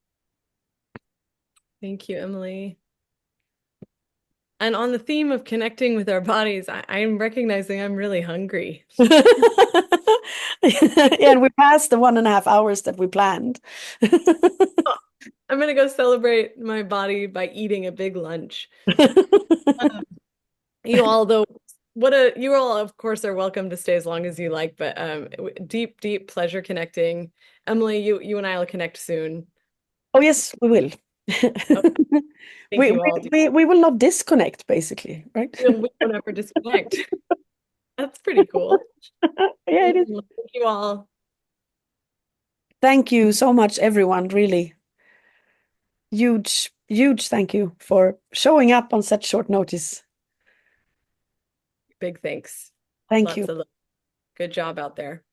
Thank you, Emelie. And on the theme of connecting with our bodies, I'm recognizing I'm really hungry. Yeah, and we passed the 1.5 hours that we planned. I'm gonna go celebrate my body by eating a big lunch. You all, though, You all, of course, are welcome to stay as long as you like, but deep, deep pleasure connecting. Emelie, you and I will connect soon. Oh, yes, we will. Thank you all. We will not disconnect, basically, right? We won't ever disconnect. That's pretty cool. Yeah, it is. Thank you all. Thank you so much, everyone. Really huge, huge thank you for showing up on such short notice. Big thanks. Thank Lots you. of love. Good job out there.